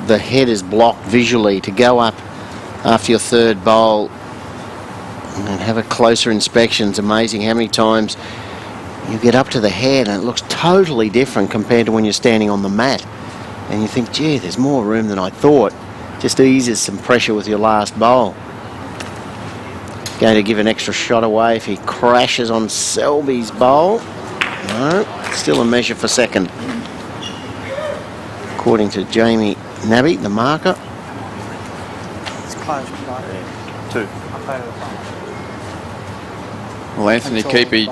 the head is blocked visually to go up after your third bowl and have a closer inspection. It's amazing how many times you get up to the head and it looks totally different compared to when you're standing on the mat. And you think, gee, there's more room than I thought. Just eases some pressure with your last bowl. Going to give an extra shot away if he crashes on Selby's bowl. No, still a measure for second. According to Jamie Nabby, the marker. It's close, but 2. Well, Anthony Keepy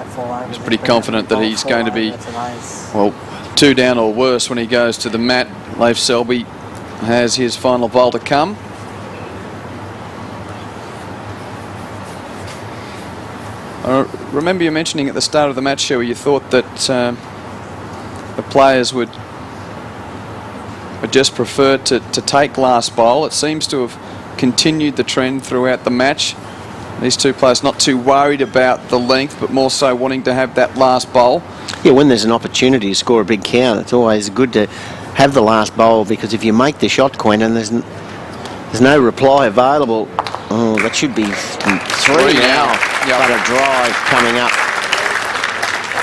is pretty confident that he's going to be, well, 2 down or worse when he goes to the mat. Leif Selby has his final bowl to come. I remember you mentioning at the start of the match, Sherry, you thought that the players would just prefer to take last bowl. It seems to have continued the trend throughout the match. These two players not too worried about the length, but more so wanting to have that last bowl. Yeah, when there's an opportunity to score a big count, it's always good to have the last bowl, because if you make the shot, Quinn, and there's no reply available, oh, that should be 3 now. Yep. But a drive coming up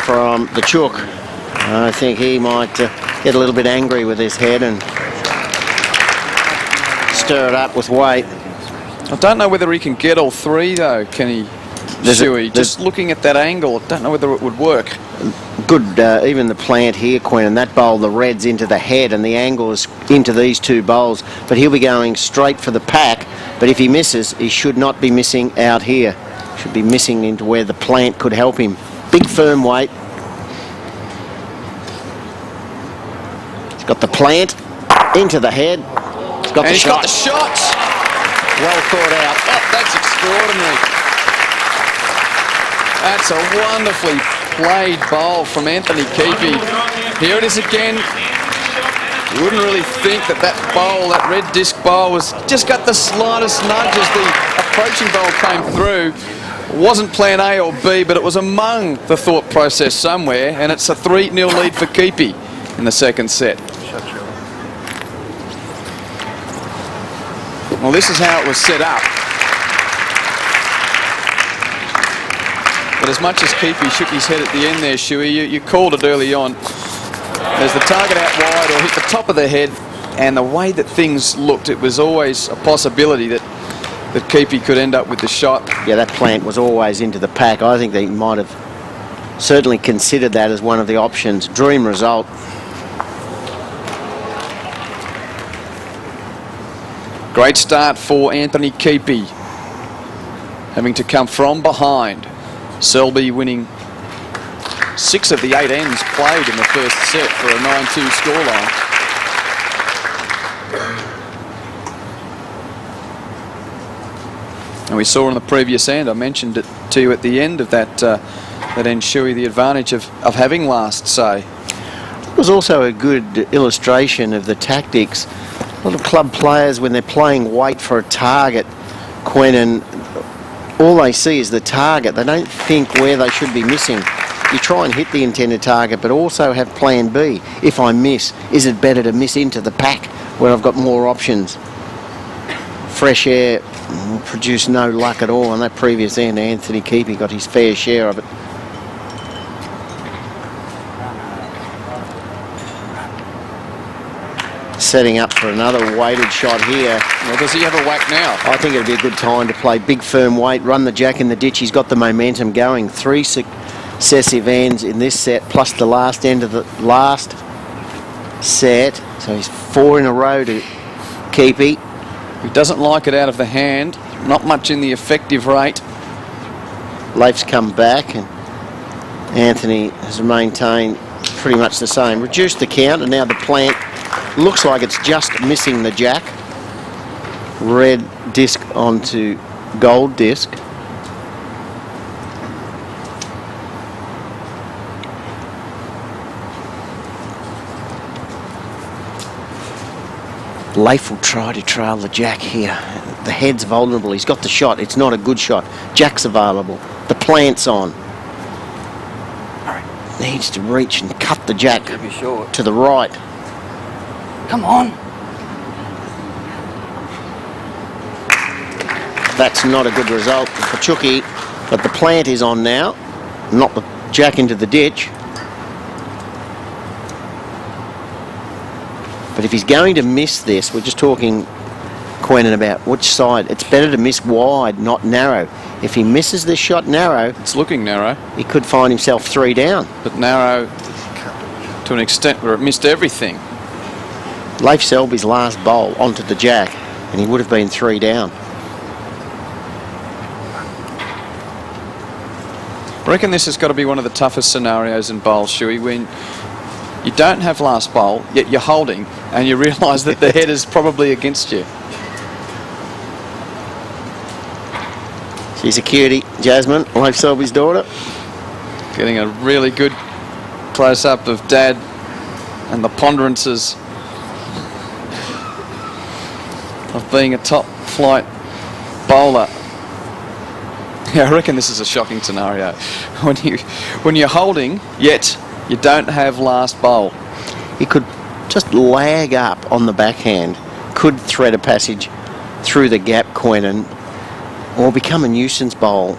from the Chook. I think he might get a little bit angry with his head and stir it up with weight. I don't know whether he can get all 3 though, can he? Shuey, just looking at that angle, I don't know whether it would work. Good, even the plant here, Quinn, and that bowl, the red's into the head and the angle is into these 2 bowls, but he'll be going straight for the pack. But if he misses, he should not be missing out here. Should be missing into where the plant could help him. Big firm weight. He's got the plant into the head. He's got And the he's shot. got the shot. Well thought out. Oh, that's extraordinary. That's a wonderfully played bowl from Anthony Keepy. Here it is again. You wouldn't really think that bowl, that red disc bowl, was just got the slightest nudge as the approaching bowl came through. Wasn't plan A or B, but it was among the thought process somewhere, and it's a 3-0 lead for Keepy in the second set. Well, this is how it was set up. But as much as Keepy shook his head at the end there, Shuey, you called it early on. There's the target out wide or hit the top of the head, and the way that things looked, it was always a possibility that Keepy could end up with the shot. Yeah, that plant was always into the pack. I think they might have certainly considered that as one of the options. Dream result. Great start for Anthony Keepy, having to come from behind. Selby winning 6 of the 8 ends played in the first set for a 9-2 scoreline. And we saw on the previous end, I mentioned it to you at the end of that end, Shuey, the advantage of having last say. It was also a good illustration of the tactics. A lot of club players, when they're playing weight for a target, Quentin, all they see is the target. They don't think where they should be missing. You try and hit the intended target, but also have plan B. If I miss, is it better to miss into the pack where I've got more options? Fresh air produced no luck at all on that previous end. Anthony Keepy got his fair share of it. Setting up for another weighted shot here. Well, does he have a whack now? I think it'd be a good time to play big firm weight, run the jack in the ditch. He's got the momentum going. 3 successive ends in this set, plus the last end of the last set. So he's 4 in a row to Keepy. He doesn't like it out of the hand. Not much in the effective rate. Leif's come back, and Anthony has maintained pretty much the same. Reduced the count, and now the plant looks like it's just missing the jack. Red disc onto gold disc. Leif will try to trail the jack here. The head's vulnerable. He's got the shot. It's not a good shot. Jack's available. The plant's on. Needs to reach and cut the jack Be short. to the right. Come on. That's not a good result for Chucky, but the plant is on now, not the jack into the ditch. But if he's going to miss this, we're just talking, Quentin, about which side. It's better to miss wide, not narrow. If he misses this shot narrow, It's looking narrow, he could find himself 3 down. but narrow to an extent where it missed everything. Leif Selby's last bowl onto the jack, and he would have been 3 down. I reckon this has got to be one of the toughest scenarios in bowls, Shuey, when you don't have last bowl, yet you're holding, and you realise that the head is probably against you. She's a cutie, Jasmine, Leif Selby's daughter. Getting a really good close-up of Dad and the ponderances of being a top-flight bowler. Yeah, I reckon this is a shocking scenario. When you're holding, yet you don't have last bowl. He could just lag up on the backhand, could thread a passage through the gap, Quentin, or become a nuisance bowl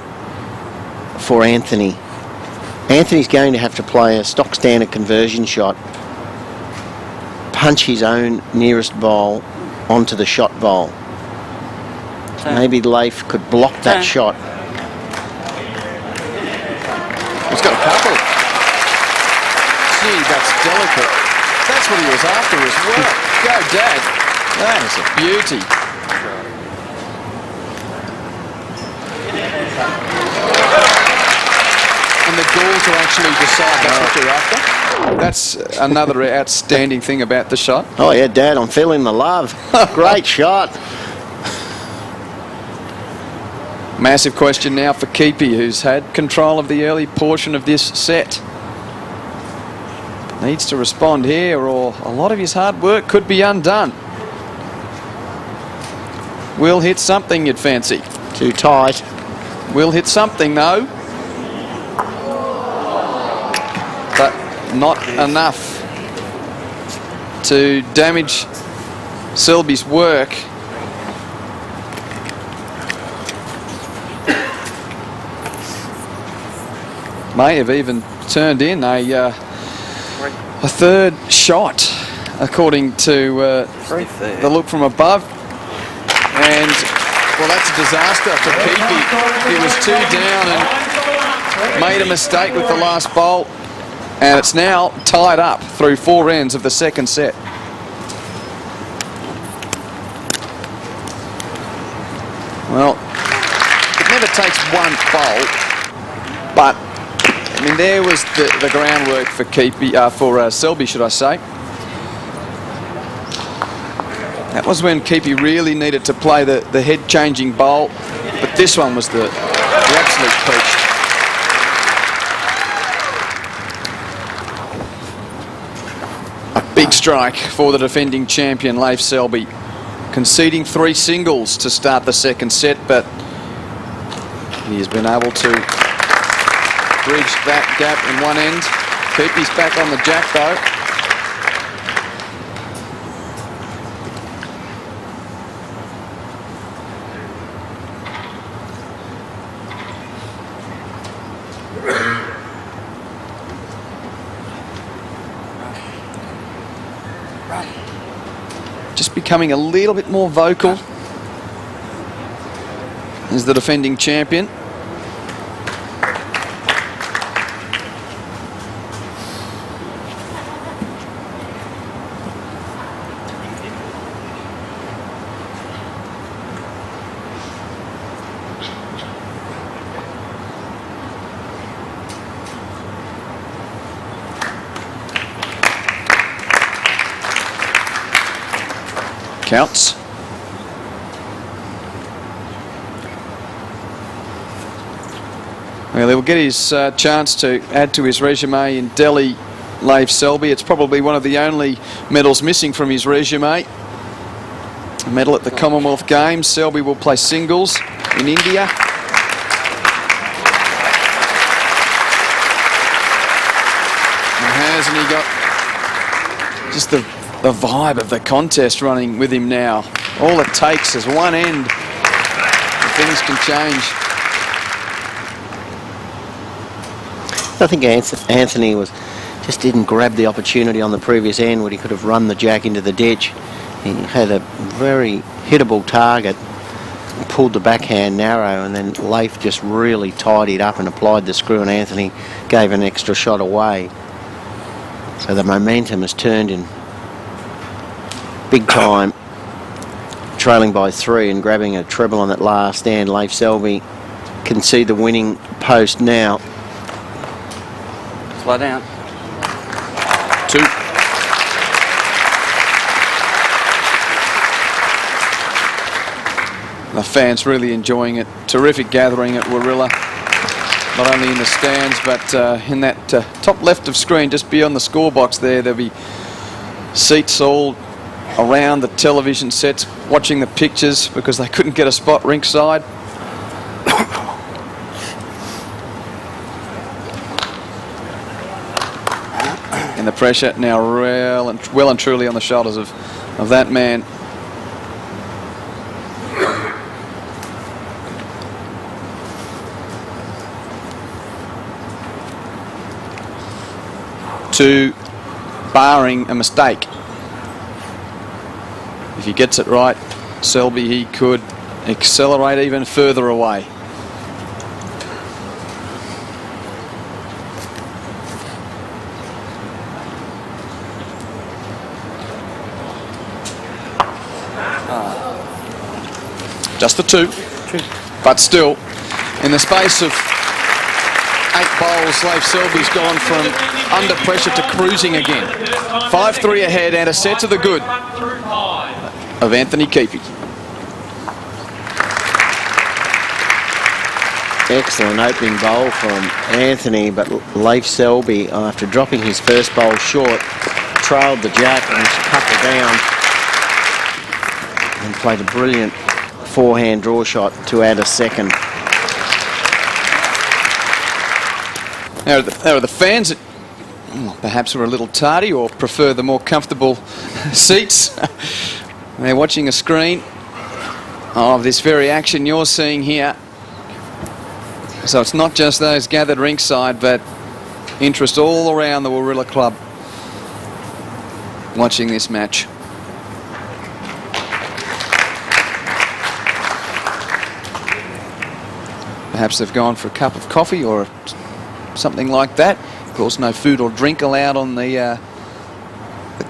for Anthony. Anthony's going to have to play a stock standard conversion shot, punch his own nearest bowl onto the shot bowl. Maybe Leif could block that shot. He's got a couple. Gee, that's delicate. That's what he was after as well. Go, Dad. That is a beauty. And the goal to actually decide that's what you're after. That's another outstanding thing about the shot. Oh yeah, Dad, I'm feeling the love. Great shot. Massive question now for Keepy, who's had control of the early portion of this set. Needs to respond here, or a lot of his hard work could be undone. Will hit something, you'd fancy. Too tight. Will hit something though. But not enough to damage Selby's work. May have even turned in a third shot, according to the look from above. And, well, that's a disaster for Keefe. He was 2 down and made a mistake with the last bolt. And it's now tied up through 4 ends of the second set. Well, it never takes one bolt, but I mean, there was the groundwork for Selby, should I say. That was when Keefe really needed to play the head-changing bowl, but this one was the absolute peach. A big strike for the defending champion, Leif Selby, conceding 3 singles to start the second set, but he has been able to bridge that gap in one end. Keefe's back on the jack though. Just becoming a little bit more vocal as the defending champion. Counts. Well, he'll get his chance to add to his resume in Delhi, Leif Selby. It's probably one of the only medals missing from his resume. A medal at the Commonwealth Games. Selby will play singles in India. And hasn't he got just the vibe of the contest running with him now? All it takes is one end and things can change. I think Anthony just didn't grab the opportunity on the previous end where he could have run the jack into the ditch. He had a very hittable target, pulled the backhand narrow, and then Leif just really tidied up and applied the screw, and Anthony gave an extra shot away. So the momentum has turned in big time, trailing by 3 and grabbing a treble on that last stand. Leif Selby can see the winning post now. Slow down. 2. The fans really enjoying it. Terrific gathering at Warilla. Not only in the stands, but in that top left of screen, just beyond the score box there'll be seats all around the television sets watching the pictures because they couldn't get a spot rinkside. And the pressure now well and truly on the shoulders of that man. To barring a mistake. If he gets it right, Selby, he could accelerate even further away. Just the 2. But still, in the space of 8 bowls, Leif Selby's gone from under pressure to cruising again. 5-3 ahead and a set to the good of Anthony Keefe. Excellent opening bowl from Anthony, but Leif Selby, after dropping his first bowl short, trailed the jack and cut her down and played a brilliant forehand draw shot to add a second. There are the fans that perhaps are a little tardy or prefer the more comfortable seats. They're watching a screen of this very action you're seeing here. So it's not just those gathered ringside, but interest all around the Warilla Club watching this match. Perhaps they've gone for a cup of coffee or something like that. Of course, no food or drink allowed on the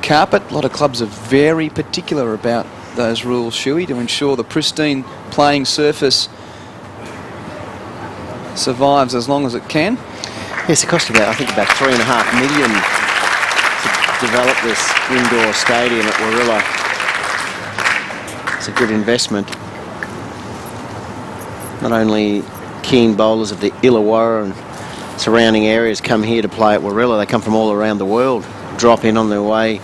carpet. A lot of clubs are very particular about those rules, Shuey, to ensure the pristine playing surface survives as long as it can. Yes, it cost about, I think, about $3.5 million to develop this indoor stadium at Warilla. It's a good investment. Not only keen bowlers of the Illawarra and surrounding areas come here to play at Warilla, they come from all around the world, drop in on their way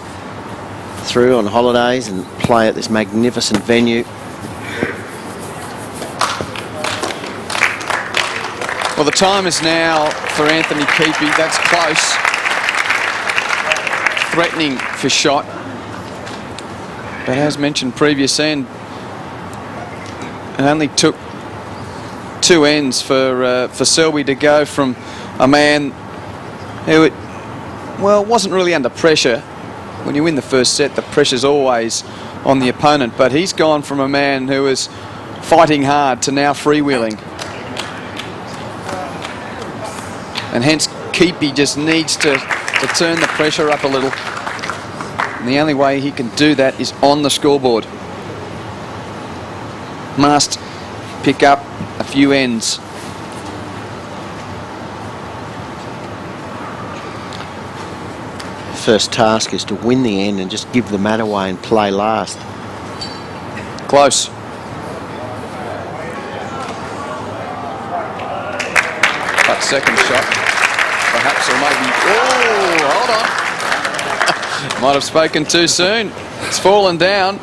through on holidays and play at this magnificent venue. Well, the time is now for Anthony Keepy. That's close. Threatening for shot. But as mentioned previous end, it only took 2 ends for Selby to go from a man who, wasn't really under pressure. When you win the first set, the pressure's always on the opponent. But he's gone from a man who was fighting hard to now freewheeling. And hence, Keepy just needs to turn the pressure up a little. And the only way he can do that is on the scoreboard. Must pick up a few ends. First task is to win the end and just give the mat away and play last. Close. That second shot, perhaps, or maybe. Oh, hold on. Might have spoken too soon. It's fallen down.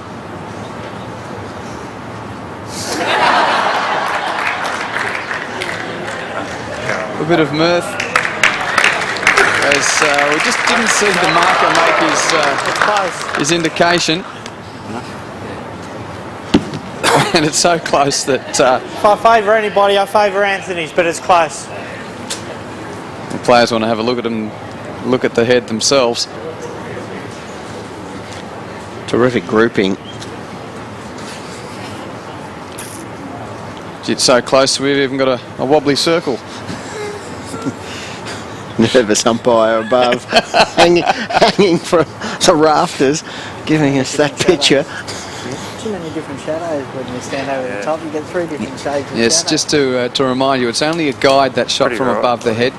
A bit of mirth as we just didn't see the marker make his indication. And it's so close that If I favour anybody, I favour Anthony's, but it's close. the players want to have a look at them, look at the head themselves. Terrific grouping. It's so close we've even got a wobbly circle. Nervous umpire above, hanging from the rafters, giving us that picture. Too many different shadows when you stand over the top. You get 3 different shades of Yes, shadow. just to remind you, it's only a guide that shot from above the head.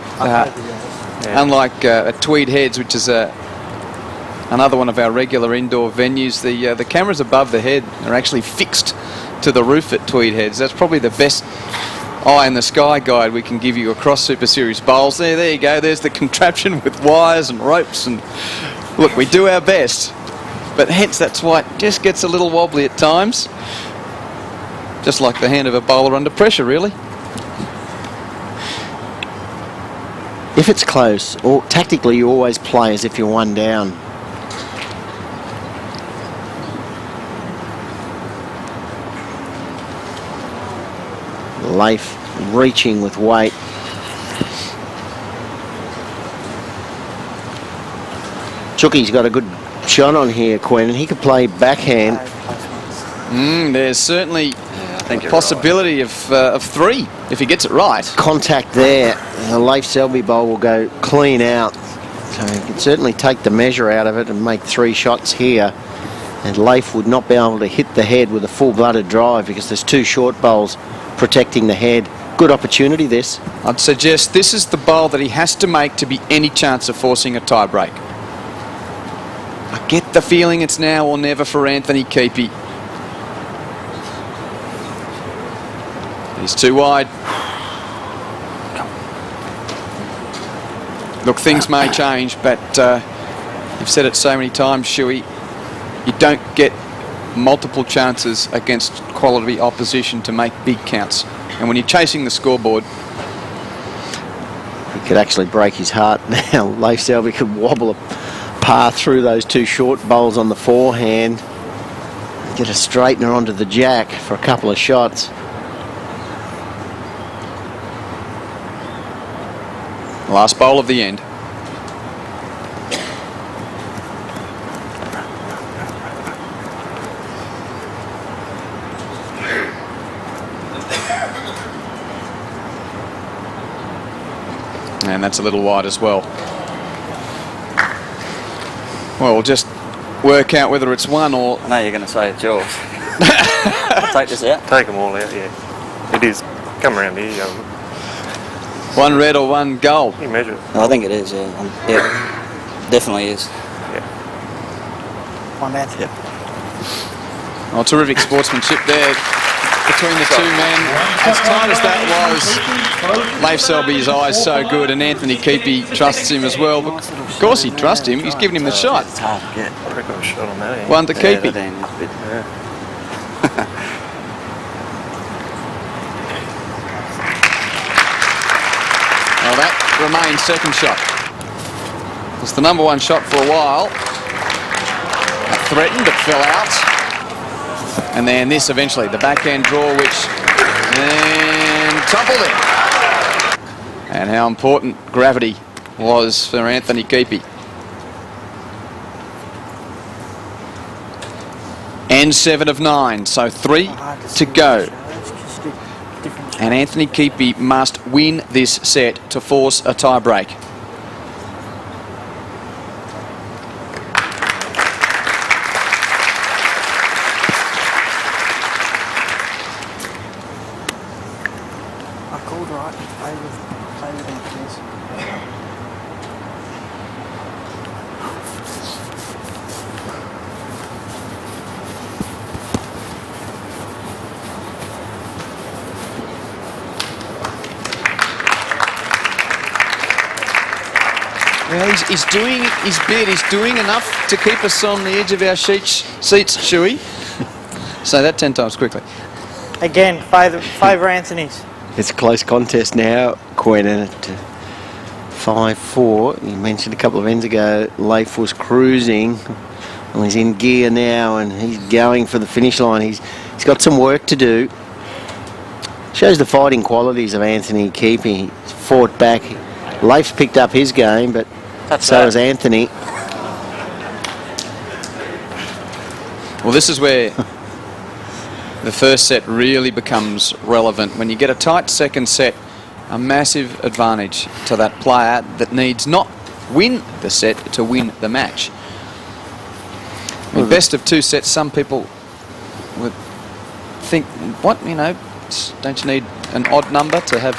Unlike at Tweed Heads, which is another one of our regular indoor venues, the cameras above the head are actually fixed to the roof at Tweed Heads. That's probably the best eye in the sky guide we can give you across Super Series bowls. There you go. There's the contraption with wires and ropes, and look, we do our best. But hence, that's why it just gets a little wobbly at times. Just like the hand of a bowler under pressure, really. If it's close, or tactically you always play as if you're 1 down. Leif reaching with weight. Chooky's got a good shot on here, Quinn, and he could play backhand. There's certainly a possibility of 3 if he gets it right. Contact there. The Leif Selby bowl will go clean out. So he can certainly take the measure out of it and make 3 shots here. And Leif would not be able to hit the head with a full-blooded drive because there's 2 short bowls protecting the head. Good opportunity, this. I'd suggest this is the bowl that he has to make to be any chance of forcing a tie break. I get the feeling it's now or never for Anthony Keepy. He's too wide. Look, things may change, but you've said it so many times, Shuey, you don't get multiple chances against quality opposition to make big counts. And when you're chasing the scoreboard, could actually break his heart now. Leif Selby could wobble a par through those two short bowls on the forehand, get a straightener onto the jack for a couple of shots. Last bowl of the end. And that's a little wide as well. Well, we'll just work out whether it's one or... I know you're going to say it's yours. I'll take this out. Take them all out, yeah. It is. Come around here, you go. One red or one gold. You measure it. I think it is, yeah. Yeah, definitely is. One out. Yep. Oh, terrific sportsmanship there between the two men. As tight as that was, Leif Selby's eyes so good, and Anthony Keepy trusts him as well. But of course he trusts him. He's given him the shot. It's hard to get. I reckon I shot on that end. One to Yeah, Keepy. that end is a bit- Well, that remains second shot. It's the number one shot for a while. Threatened, but fell out. And then this eventually, the backhand draw, which and toppled it. And how important gravity was for Anthony Keepy. And 7 of 9, so 3 to go. And Anthony Keepy must win this set to force a tie break. I called right. Play with Anthony's. Well, he's doing his bit. He's doing enough to keep us on the edge of our seats, Shuey. Say that 10 times quickly. Again, favour Anthony's. It's a close contest now, Quinn, and at 5-4. You mentioned a couple of ends ago, Leif was cruising. Well, he's in gear now, and he's going for the finish line. He's got some work to do. Shows the fighting qualities of Anthony Keepy. He's fought back. Leif's picked up his game, but so has Anthony. Well, this is where the first set really becomes relevant. When you get a tight second set, a massive advantage to that player that needs not win the set to win the match. I mean, best of 2 sets, some people would think, what, you know, don't you need an odd number to have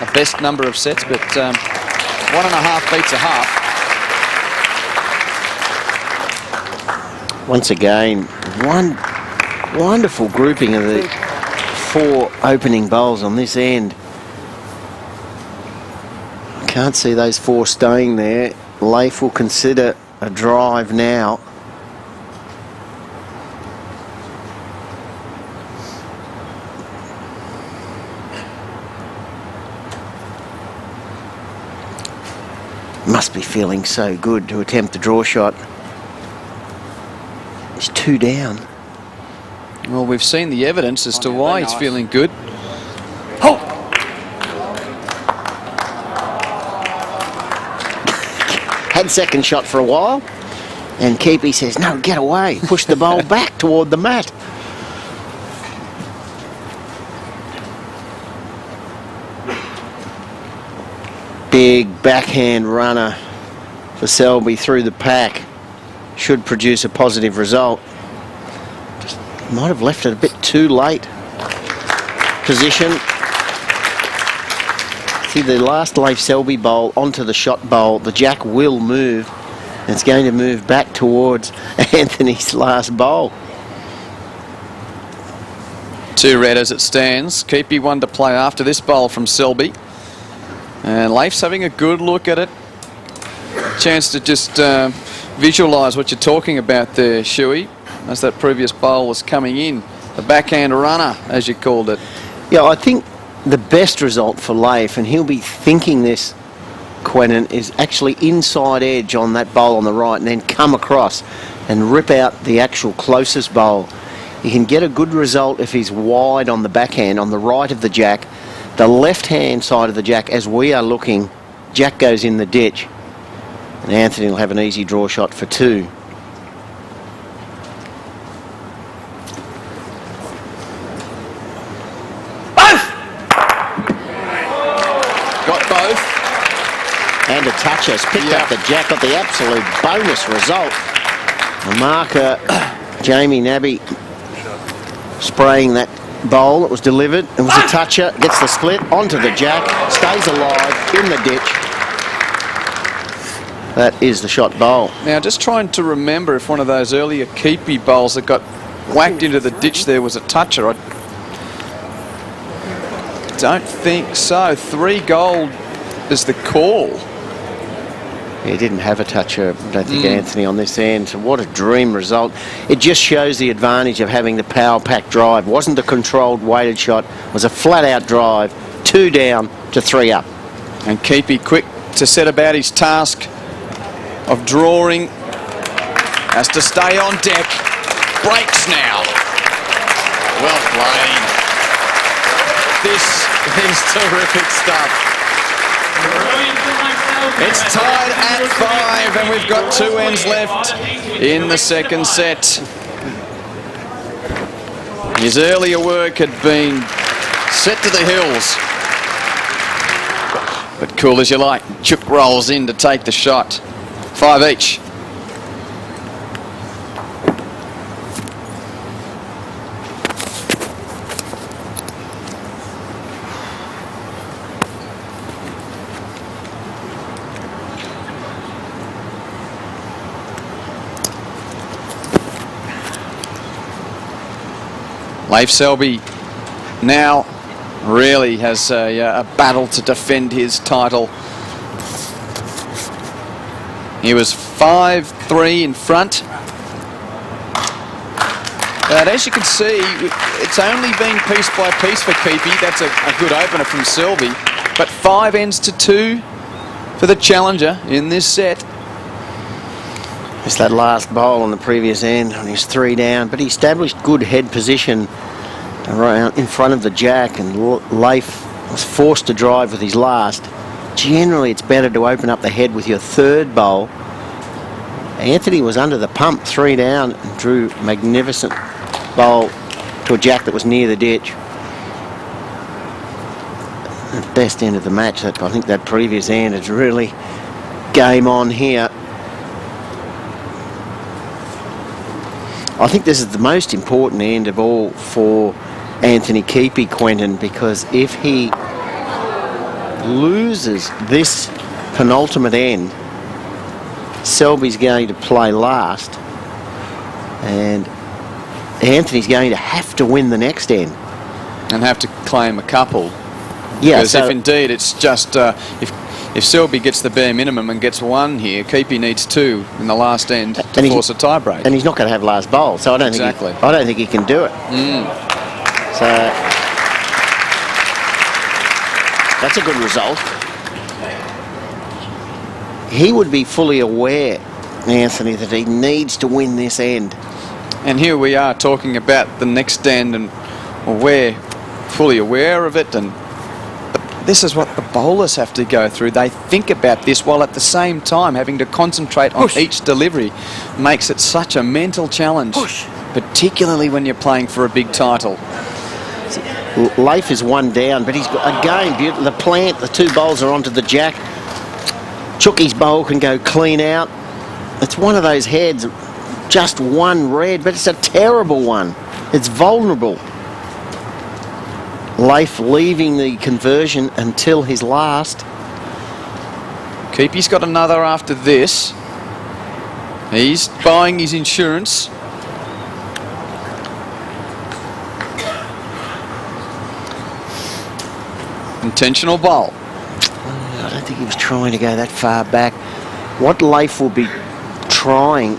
a best number of sets? But 1.5 beats a half. Once again, one wonderful grouping of the 4 opening bowls on this end. I can't see those 4 staying there. Leif will consider a drive now. Must be feeling so good to attempt the draw shot. He's 2 down. Well, we've seen the evidence as to yeah, why very he's nice. feeling good. Had second shot for a while, and Keepy says, no, get away. Push the bowl back toward the mat. Big backhand runner for Selby through the pack. Should produce a positive result. Just might have left it a bit too late. Position. See the last Leif Selby bowl onto the shot bowl. The jack will move. And it's going to move back towards Anthony's last bowl. 2 red as it stands. Keepy 1 to play after this bowl from Selby. And Leif's having a good look at it. Chance to just visualise what you're talking about there, Shuey, as that previous bowl was coming in. The backhand runner, as you called it. Yeah, I think the best result for Leif, and he'll be thinking this Quentin, is actually inside edge on that bowl on the right and then come across and rip out the actual closest bowl. He can get a good result if he's wide on the backhand, on the right of the jack. The left-hand side of the jack, as we are looking, jack goes in the ditch. And Anthony will have an easy draw shot for 2. Got both. And a touch has picked up the jack, got the absolute bonus result. The marker, Jamie Nabby, spraying that bowl. It was delivered. It was a toucher. Gets the split onto the jack. Stays alive in the ditch. That is the shot bowl. Now, just trying to remember if one of those earlier keepy bowls that got whacked into the ditch there was a toucher. I don't think so. 3 gold is the call. He didn't have a toucher, I don't think, Anthony, on this end. So what a dream result. It just shows the advantage of having the power pack drive. Wasn't a controlled weighted shot. It was a flat out drive. 2 down to 3 up. And Keepy quick to set about his task of drawing. Has to stay on deck. Breaks now. Well played. This is terrific stuff. It's tied at 5 and we've got 2 ends left in the second set. His earlier work had been set to the hills. But cool as you like, Chook rolls in to take the shot. 5 each. Leif Selby now really has a battle to defend his title. He was 5-3 in front. But as you can see, it's only been piece by piece for Keepy. That's a good opener from Selby. But 5 ends to 2 for the challenger in this set. It's that last bowl on the previous end on his 3 down, but he established good head position around in front of the jack, and Leif was forced to drive with his last. Generally, it's better to open up the head with your 3rd bowl. Anthony was under the pump 3 down and drew a magnificent bowl to a jack that was near the ditch. The best end of the match. I think that previous end is really game on here. I think this is the most important end of all for Anthony Keepy, Quentin, because if he loses this penultimate end, Selby's going to play last and Anthony's going to have to win the next end. And have to claim a couple. Yeah, because so if indeed it's just, if Selby gets the bare minimum and gets 1 here, Keepy needs 2 in the last end to force a tie break. And he's not going to have last bowl, so I don't think he can do it. So that's a good result. He would be fully aware, Anthony, that he needs to win this end. And here we are talking about the next end, and we're fully aware of it, and this is what the bowlers have to go through. They think about this while at the same time having to concentrate on each delivery. Makes it such a mental challenge, particularly when you're playing for a big title. Leif is 1 down, but he's got, again, the plant, the 2 bowls are onto the jack. Chooky's bowl can go clean out. It's one of those heads, just 1 red, but it's a terrible one. It's vulnerable. Leif leaving the conversion until his last. Keepy's got another after this. He's buying his insurance. Intentional bowl. I don't think he was trying to go that far back. What Leif will be trying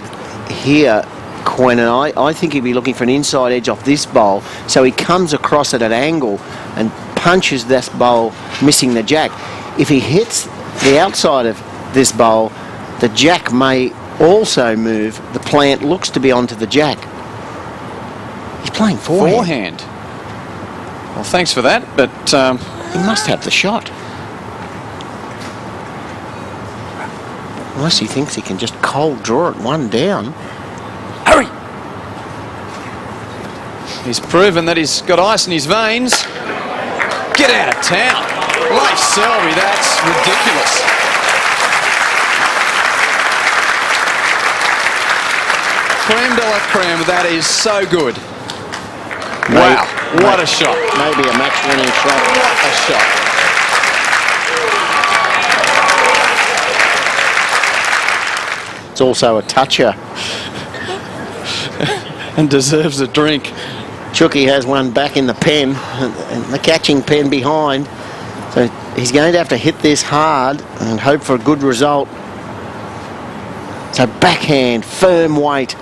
here, Quentin, I think he'd be looking for an inside edge off this bowl, so he comes across at an angle and punches this bowl, missing the jack. If he hits the outside of this bowl, the jack may also move. The plant looks to be onto the jack. He's playing forehand. Well, thanks for that, but He must have the shot. Unless he thinks he can just cold draw it one down. hurry! He's proven that he's got ice in his veins. Get out of town. Leif Selby, that's ridiculous. Creme de la creme, that is so good. Wow, what a shot. Maybe a match-winning shot. What a shot. It's also a toucher. And deserves a drink. Chucky has one back in the pen, and the catching pen behind. So he's going to have to hit this hard and hope for a good result. So backhand, firm weight.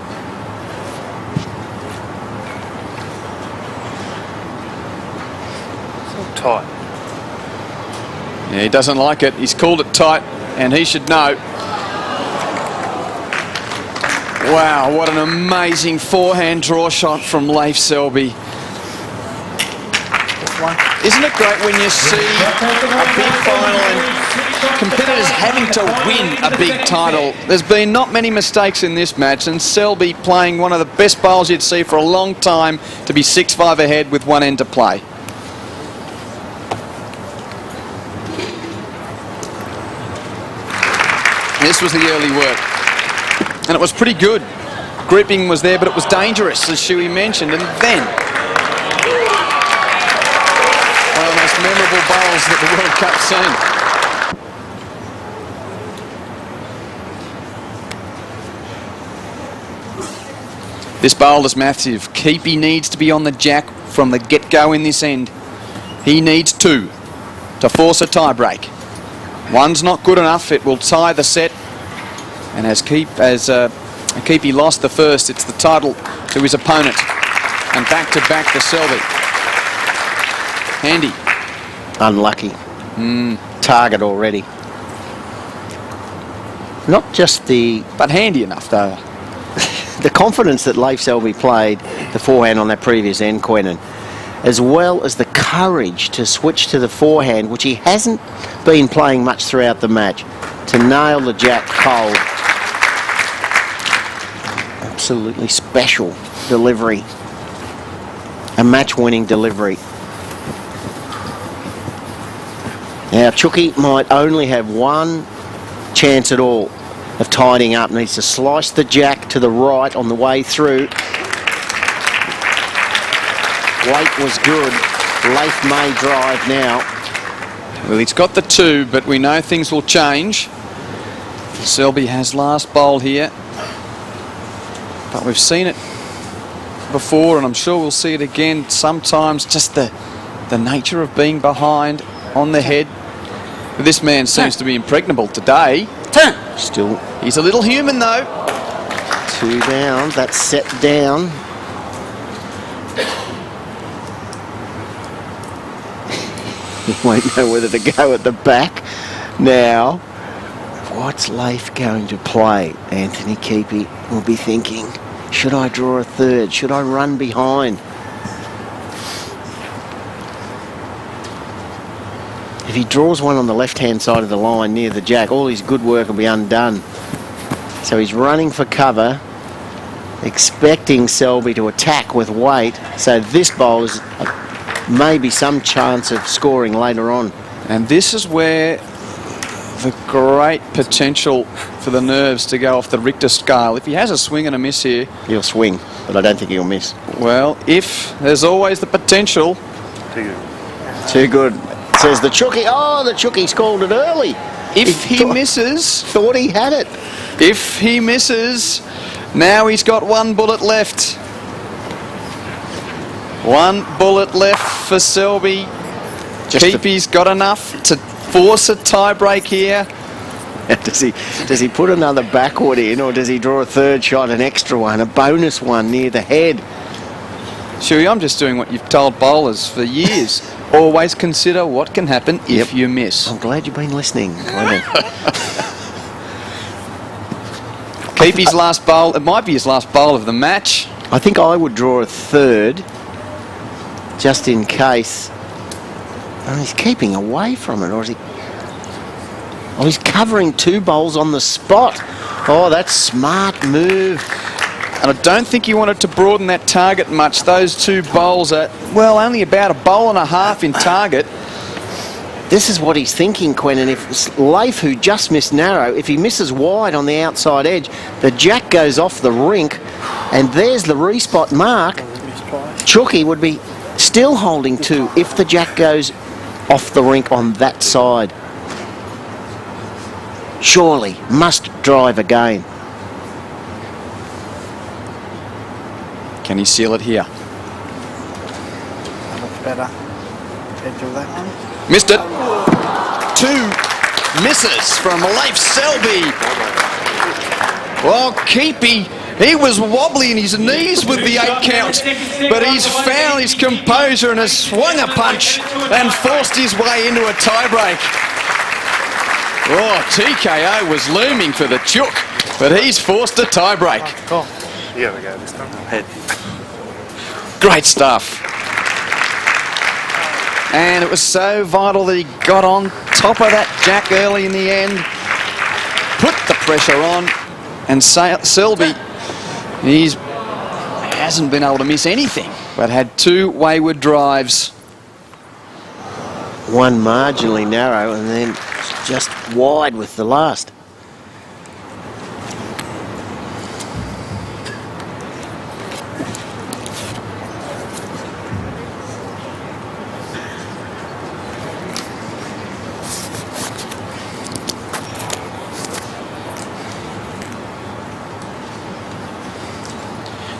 Tight. Yeah, he doesn't like it. He's called it tight, and he should know. Wow, what an amazing forehand draw shot from Leif Selby. Isn't it great when you see a big final and competitors having to win a big title? There's been not many mistakes in this match, and Selby playing one of the best bowls you'd see for a long time to be 6-5 ahead with one end to play. This was the early work, and it was pretty good. Gripping was there, but it was dangerous, as Shuey mentioned, and then one of the most memorable bowls that the World Cup's seen. This bowl is massive. Keepy needs to be on the jack from the get-go in this end. He needs 2 to force a tie-break. One's not good enough. It will tie the set. And as Keepy lost the first, it's the title to his opponent. And back-to-back to Selby. Handy. Unlucky. Target already. Not just the... But handy enough, though. the confidence that Leif Selby played the forehand on that previous end, Quentin, as well as the courage to switch to the forehand, which he hasn't been playing much throughout the match, to nail the jack cold. Absolutely special delivery. A match-winning delivery. Now, Chucky might only have one chance at all of tidying up. Needs to slice the jack to the right on the way through. Weight was good. Leif may drive now. Well, he's got the 2, but we know things will change. Selby has last bowl here. But we've seen it before, and I'm sure we'll see it again. Sometimes just the nature of being behind on the head. But this man seems to be impregnable today. Still He's a little human, though. 2 down. That's set down. He won't know whether to go at the back now. What's Leif going to play? Anthony Keepy will be thinking, should I draw a third? Should I run behind? If he draws one on the left-hand side of the line near the jack, all his good work will be undone. So he's running for cover, expecting Selby to attack with weight. So this bowl is maybe some chance of scoring later on. And this is where the great potential for the nerves to go off the Richter scale. If he has a swing and a miss here... He'll swing, but I don't think he'll miss. Well, if there's always the potential... Too good. Too good. Says the Chucky. Oh, the Chucky's called it early. If he misses... Thought he had it. If he misses, now he's got 1 bullet left. 1 bullet left for Selby. Keepy's got enough to force a tie-break here. Does he put another backward in, or does he draw a third shot, an extra one, a bonus one near the head? Shuey, I'm just doing what you've told bowlers for years. Always consider what can happen if you miss. I'm glad you've been listening. Keepy's last bowl, it might be his last bowl of the match. I think I would draw a third, just in case. Oh, he's keeping away from it, or is he? Oh, he's covering 2 bowls on the spot. Oh, that's smart move. And I don't think he wanted to broaden that target much. Those 2 bowls are, well, only about a bowl and a half in target. This is what he's thinking, Quinn, and if Leif, who just missed narrow, if he misses wide on the outside edge, the jack goes off the rink, and there's the respot mark. Chooky would be still holding 2 if the jack goes off the rink on that side. Surely, must drive again. Can he seal it here? Much better. Edge of that one. Missed it. 2 misses from Leif Selby. Well, Keepy, he was wobbly in his knees with the 8 count, but he's found his composure and has swung a punch and forced his way into a tiebreak. Oh, TKO was looming for the chook, but he's forced a tiebreak. Cool. Yeah, we go this time. Head. Great stuff. And it was so vital that he got on top of that jack early in the end, put the pressure on, and Selby, he hasn't been able to miss anything, but had 2 wayward drives. One marginally narrow, and then just wide with the last.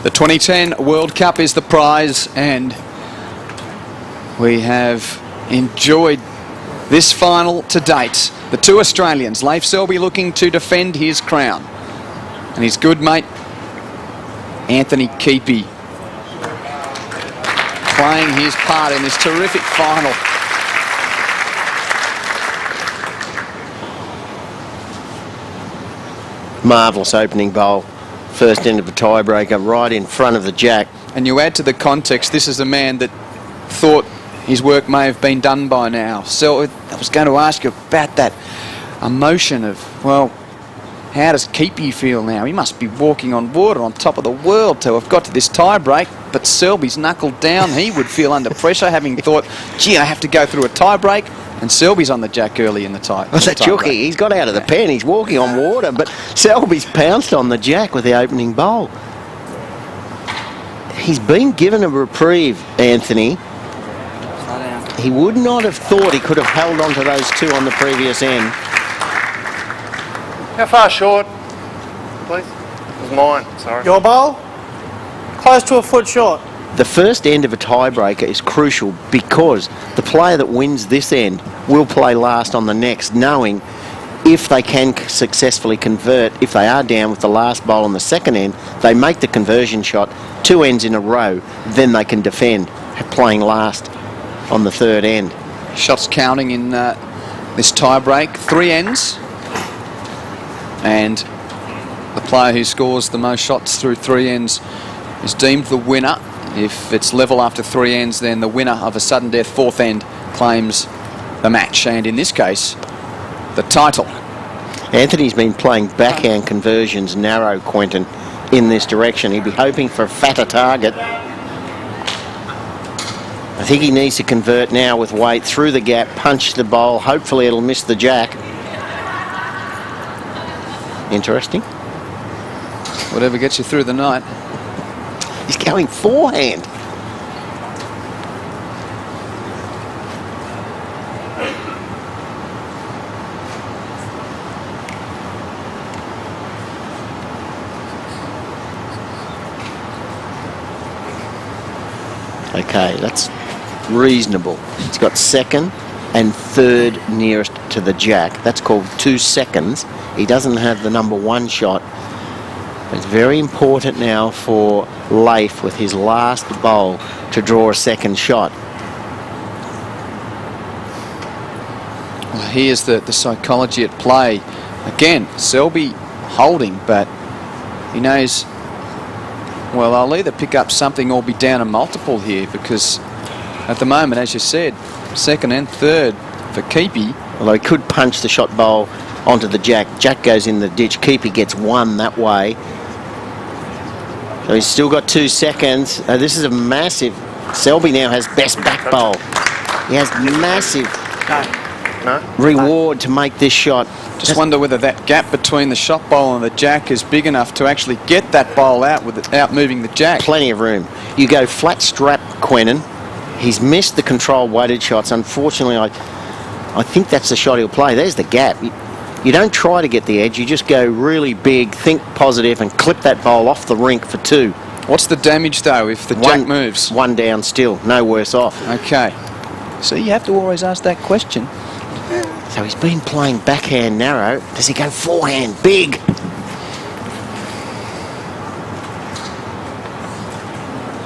The 2010 World Cup is the prize, and we have enjoyed this final to date. The 2 Australians, Leif Selby looking to defend his crown, and his good mate Anthony Keepy playing his part in this terrific final. Marvellous opening bowl. First end of a tiebreaker right in front of the jack. And you add to the context, this is a man that thought his work may have been done by now. So I was going to ask you about that emotion of, well, how does Keepy feel now? He must be walking on water on top of the world to have got to this tiebreak, but Selby's knuckled down. He would feel under pressure, having thought, gee, I have to go through a tiebreak. And Selby's on the jack early in the tie. Well, that Chooky, he's got out of the pen, he's walking on water, but Selby's pounced on the jack with the opening bowl. He's been given a reprieve, Anthony. Slow down. He would not have thought he could have held on to those 2 on the previous end. How far short, please? It was mine, sorry. Your bowl? Close to a foot short. The first end of a tiebreaker is crucial because the player that wins this end will play last on the next, knowing if they can successfully convert, if they are down with the last bowl on the second end, they make the conversion shot 2 ends in a row, then they can defend, playing last on the third end. Shots counting in this tiebreak, 3 ends. And the player who scores the most shots through 3 ends is deemed the winner. If it's level after 3 ends, then the winner of a sudden death 4th end claims the match, and in this case, the title. Anthony's been playing backhand conversions narrow, Quentin, in this direction. He'd be hoping for a fatter target. I think he needs to convert now with weight through the gap, punch the bowl. Hopefully it'll miss the jack. Interesting. Whatever gets you through the night. He's going forehand. Okay, that's reasonable. He's got 2nd and 3rd nearest to the jack. That's called 2 seconds. He doesn't have the number 1 shot. It's very important now for Leif with his last bowl to draw a second shot. Well, here's the psychology at play. Again, Selby holding, but he knows, well, I'll either pick up something or be down a multiple here, because at the moment, as you said, second and third for Keepy. Although he could punch the shot bowl onto the jack. Jack goes in the ditch. Keepy gets one that way. So he's still got 2 seconds. This is a massive... Selby now has best back bowl. He has massive reward to make this shot. Just wonder whether that gap between the shot bowl and the jack is big enough to actually get that bowl out without moving the jack. Plenty of room. You go flat strap, Quentin. He's missed the controlled weighted shots. Unfortunately, I think that's the shot he'll play. There's the gap. You don't try to get the edge. You just go really big, think positive, and clip that bowl off the rink for 2. What's the damage, though, if the jack moves? 1 down still. No worse off. Okay. So you have to always ask that question. So he's been playing backhand narrow. Does he go forehand big?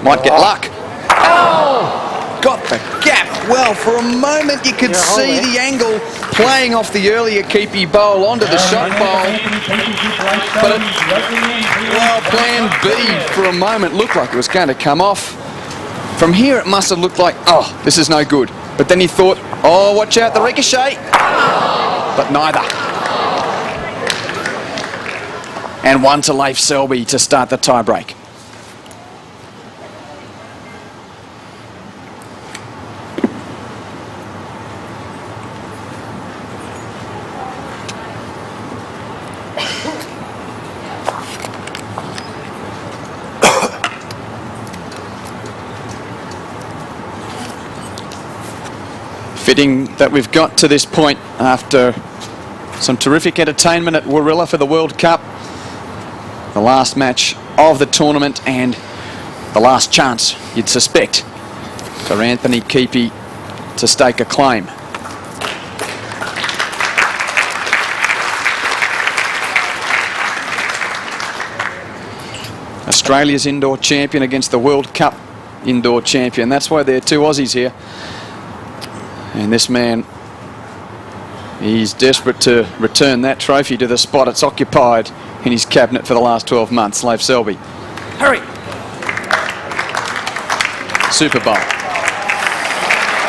Might get luck. Oh! Got the gap. Well, for a moment you could see the angle playing off the earlier Keepy bowl onto the shot bowl. But well, plan B for a moment looked like it was going to come off. From here it must have looked like, oh, this is no good. But then he thought, oh, watch out, the ricochet. But neither. And one to Leif Selby to start the tie break. Fitting that we've got to this point after some terrific entertainment at Warilla for the World Cup. The last match of the tournament and the last chance, you'd suspect, for Anthony Keepy to stake a claim. Australia's indoor champion against the World Cup indoor champion. That's why there are 2 Aussies here. And this man, he's desperate to return that trophy to the spot it's occupied in his cabinet for the last 12 months. Leif Selby. Hurry! Super Bowl.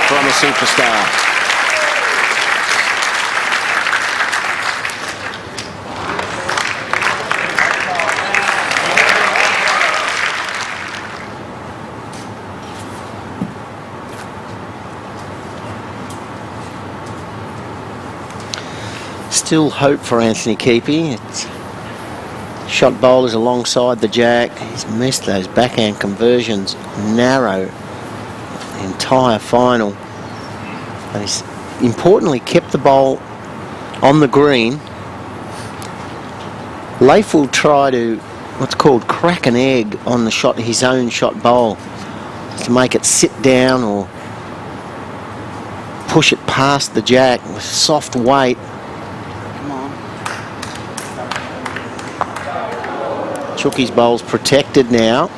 From a superstar. Still hope for Anthony Keepy. It's shot bowlers alongside the jack. He's missed those backhand conversions narrow the entire final. But he's importantly kept the bowl on the green. Leif will try to what's called crack an egg on the shot, his own shot bowl, to make it sit down or push it past the jack with soft weight. Chookie's bowl's protected now.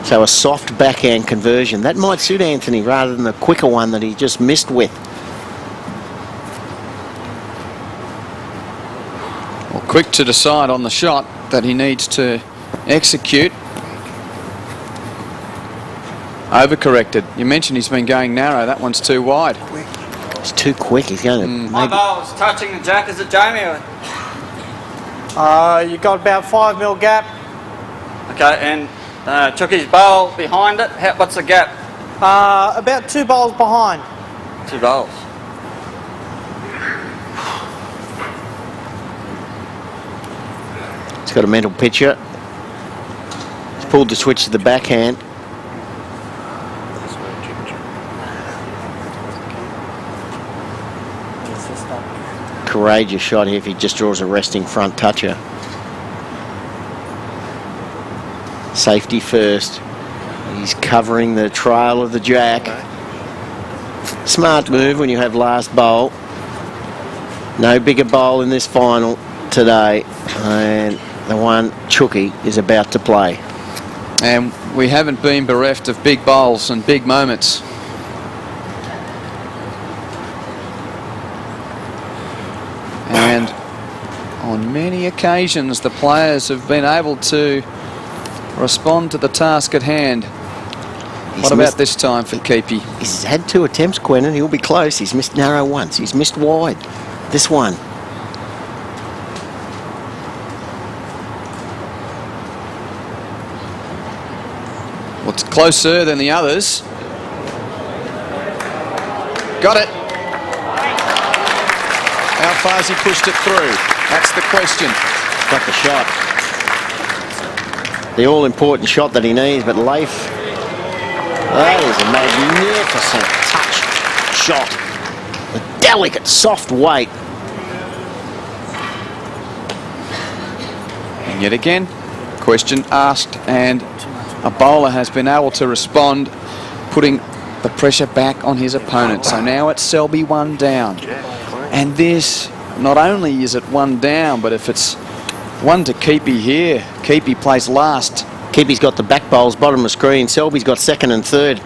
So a soft backhand conversion. That might suit Anthony rather than the quicker one that he just missed with. Well, quick to decide on the shot that he needs to execute. Overcorrected. You mentioned he's been going narrow. That one's too wide. It's too quick. He's going to My bowl was touching the jack. Is it Jamie? You got about 5 mil gap. Okay, and Chookie's bowl behind it. What's the gap? About 2 bowls behind. 2 bowls. He's got a mental picture. He's pulled the switch to the backhand. Courageous shot here if he just draws a resting front toucher. Safety first. He's covering the trail of the jack. Smart move when you have last bowl. No bigger bowl in this final today. And the one Chucky is about to play. And we haven't been bereft of big bowls and big moments. And on many occasions, the players have been able to respond to the task at hand. What about this time for Keepy? He's had 2 attempts, Quentin. He'll be close. He's missed narrow once. He's missed wide. This one. Well, it's closer than the others. Got it. How far has he pushed it through? That's the question. Got the shot. The all-important shot that he needs, but Leif, that is a magnificent touch shot. A delicate, soft weight. And yet again, question asked, and a bowler has been able to respond, putting the pressure back on his opponent. So now it's Selby 1 down. And this, not only is it 1 down, but if it's 1 to Keepy here, Keepy plays last. Keepy's got the back bowls, bottom of screen. Selby's got 2nd and 3rd.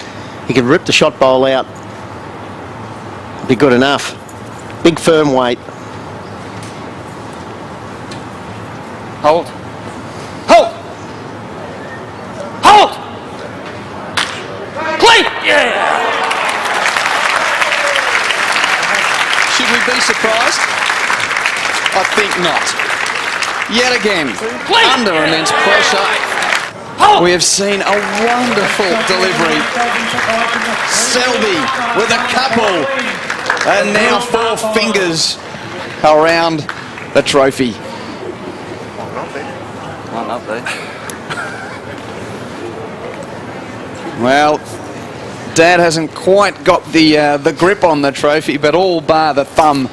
He could rip the shot bowl out. Be good enough. Big firm weight. Hold. Hold! Hold! Play! Yeah! Should we be surprised? I think not. Yet again, under immense pressure, we have seen a wonderful delivery. Selby with a couple, and now 4 fingers around the trophy. One up there. Well, Dad hasn't quite got the grip on the trophy, but all bar the thumb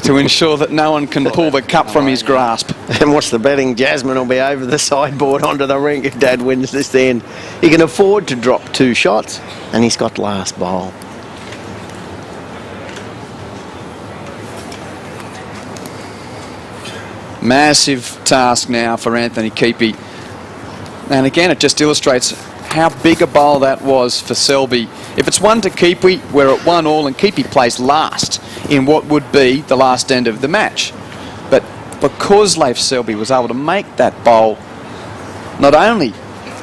to ensure that no one can pull the cup from his grasp. And what's the betting? Jasmine will be over the sideboard onto the rink if Dad wins this end. He can afford to drop 2 shots, and he's got last bowl. Massive task now for Anthony Keepy. And again, it just illustrates how big a bowl that was for Selby. If it's 1 to Keepy, we're at 1-1, and Keepy plays last in what would be the last end of the match. But because Leif Selby was able to make that bowl, not only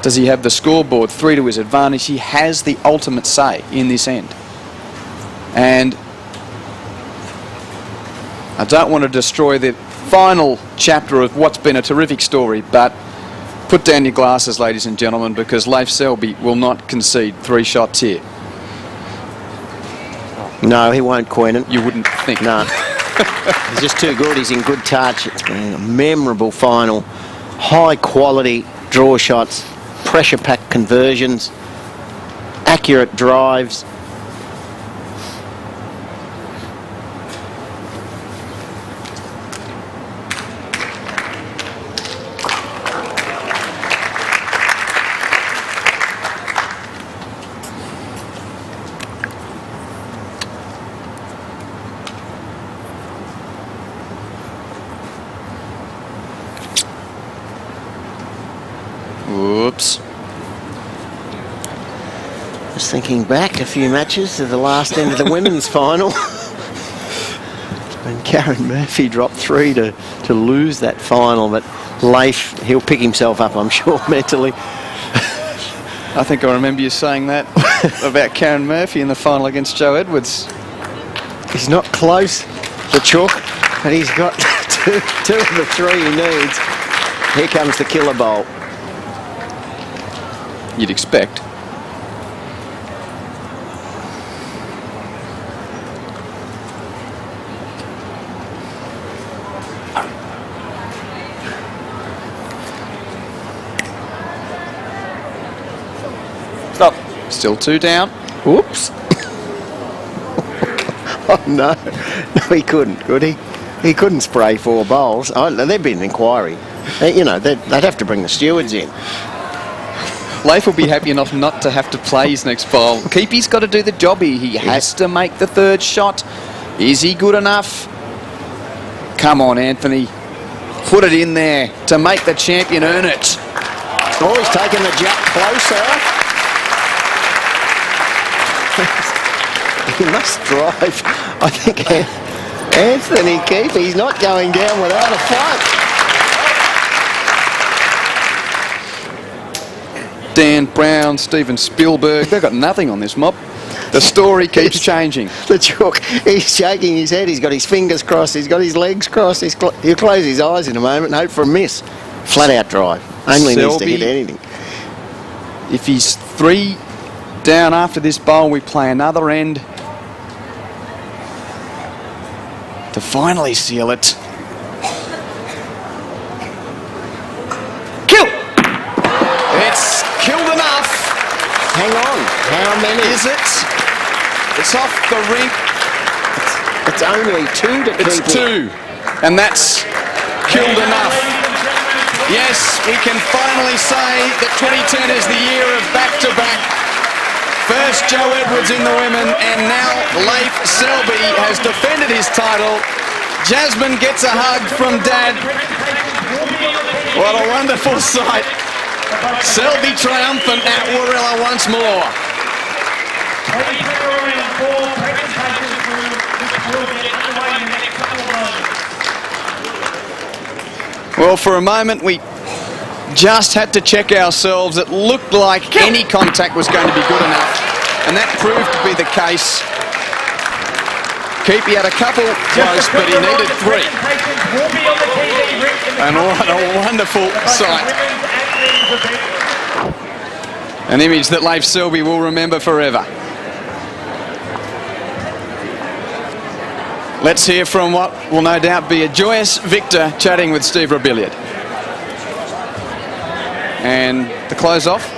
does he have the scoreboard 3 to his advantage, he has the ultimate say in this end. And I don't want to destroy the final chapter of what's been a terrific story, but put down your glasses, ladies and gentlemen, because Leif Selby will not concede 3 shots here. No, he won't, Quentin. You wouldn't think. No. He's just too good. He's in good touch. It's been a memorable final. High quality draw shots, pressure packed conversions, accurate drives. Whoops. Just thinking back a few matches to the last end of the women's final. And Karen Murphy dropped 3 to lose that final, but Leif, he'll pick himself up, I'm sure, mentally. I think I remember you saying that about Karen Murphy in the final against Joe Edwards. He's not close, the Chook, but he's got two of the 3 he needs. Here comes the killer bowl. You'd expect. Stop. Still 2 down. Whoops. Oh, no. No, he couldn't, could he? He couldn't spray 4 bowls. Oh, there'd be an inquiry. You know, they'd have to bring the stewards in. Leif will be happy enough not to have to play his next bowl. Keepy's got to do the job here. He has to make the 3rd shot. Is he good enough? Come on, Anthony. put it in there to make the champion earn it. Oh, he's taking the jump closer. He must drive. I think Anthony Keefe, not going down without a fight. Dan Brown, Steven Spielberg, they've got nothing on this mob. The story keeps changing. The chook, he's shaking his head, he's got his fingers crossed, he's got his legs crossed, he'll close his eyes in a moment and hope for a miss. Flat out drive, only needs to hit anything. If he's 3 down after this bowl, we play another end to finally seal it. Kill! It's killed enough. Hang on, how many? Is it? It's off the rink. It's only 2 to It's keep 2. And that's killed enough. Yes, we can finally say that 2010 is the year of back-to-back. First Joe Edwards in the women, and now Leif Selby has defended his title. Jasmine gets a hug from Dad. What a wonderful sight. Selby triumphant at Warilla once more. Well, for a moment we just had to check ourselves. It looked like any contact was going to be good enough, and that proved to be the case. Keepy had a couple close, but he needed 3. And what a wonderful sight. An image that Leif Selby will remember forever. Let's hear from what will no doubt be a joyous Victor chatting with Steve Robilliard. And the close off.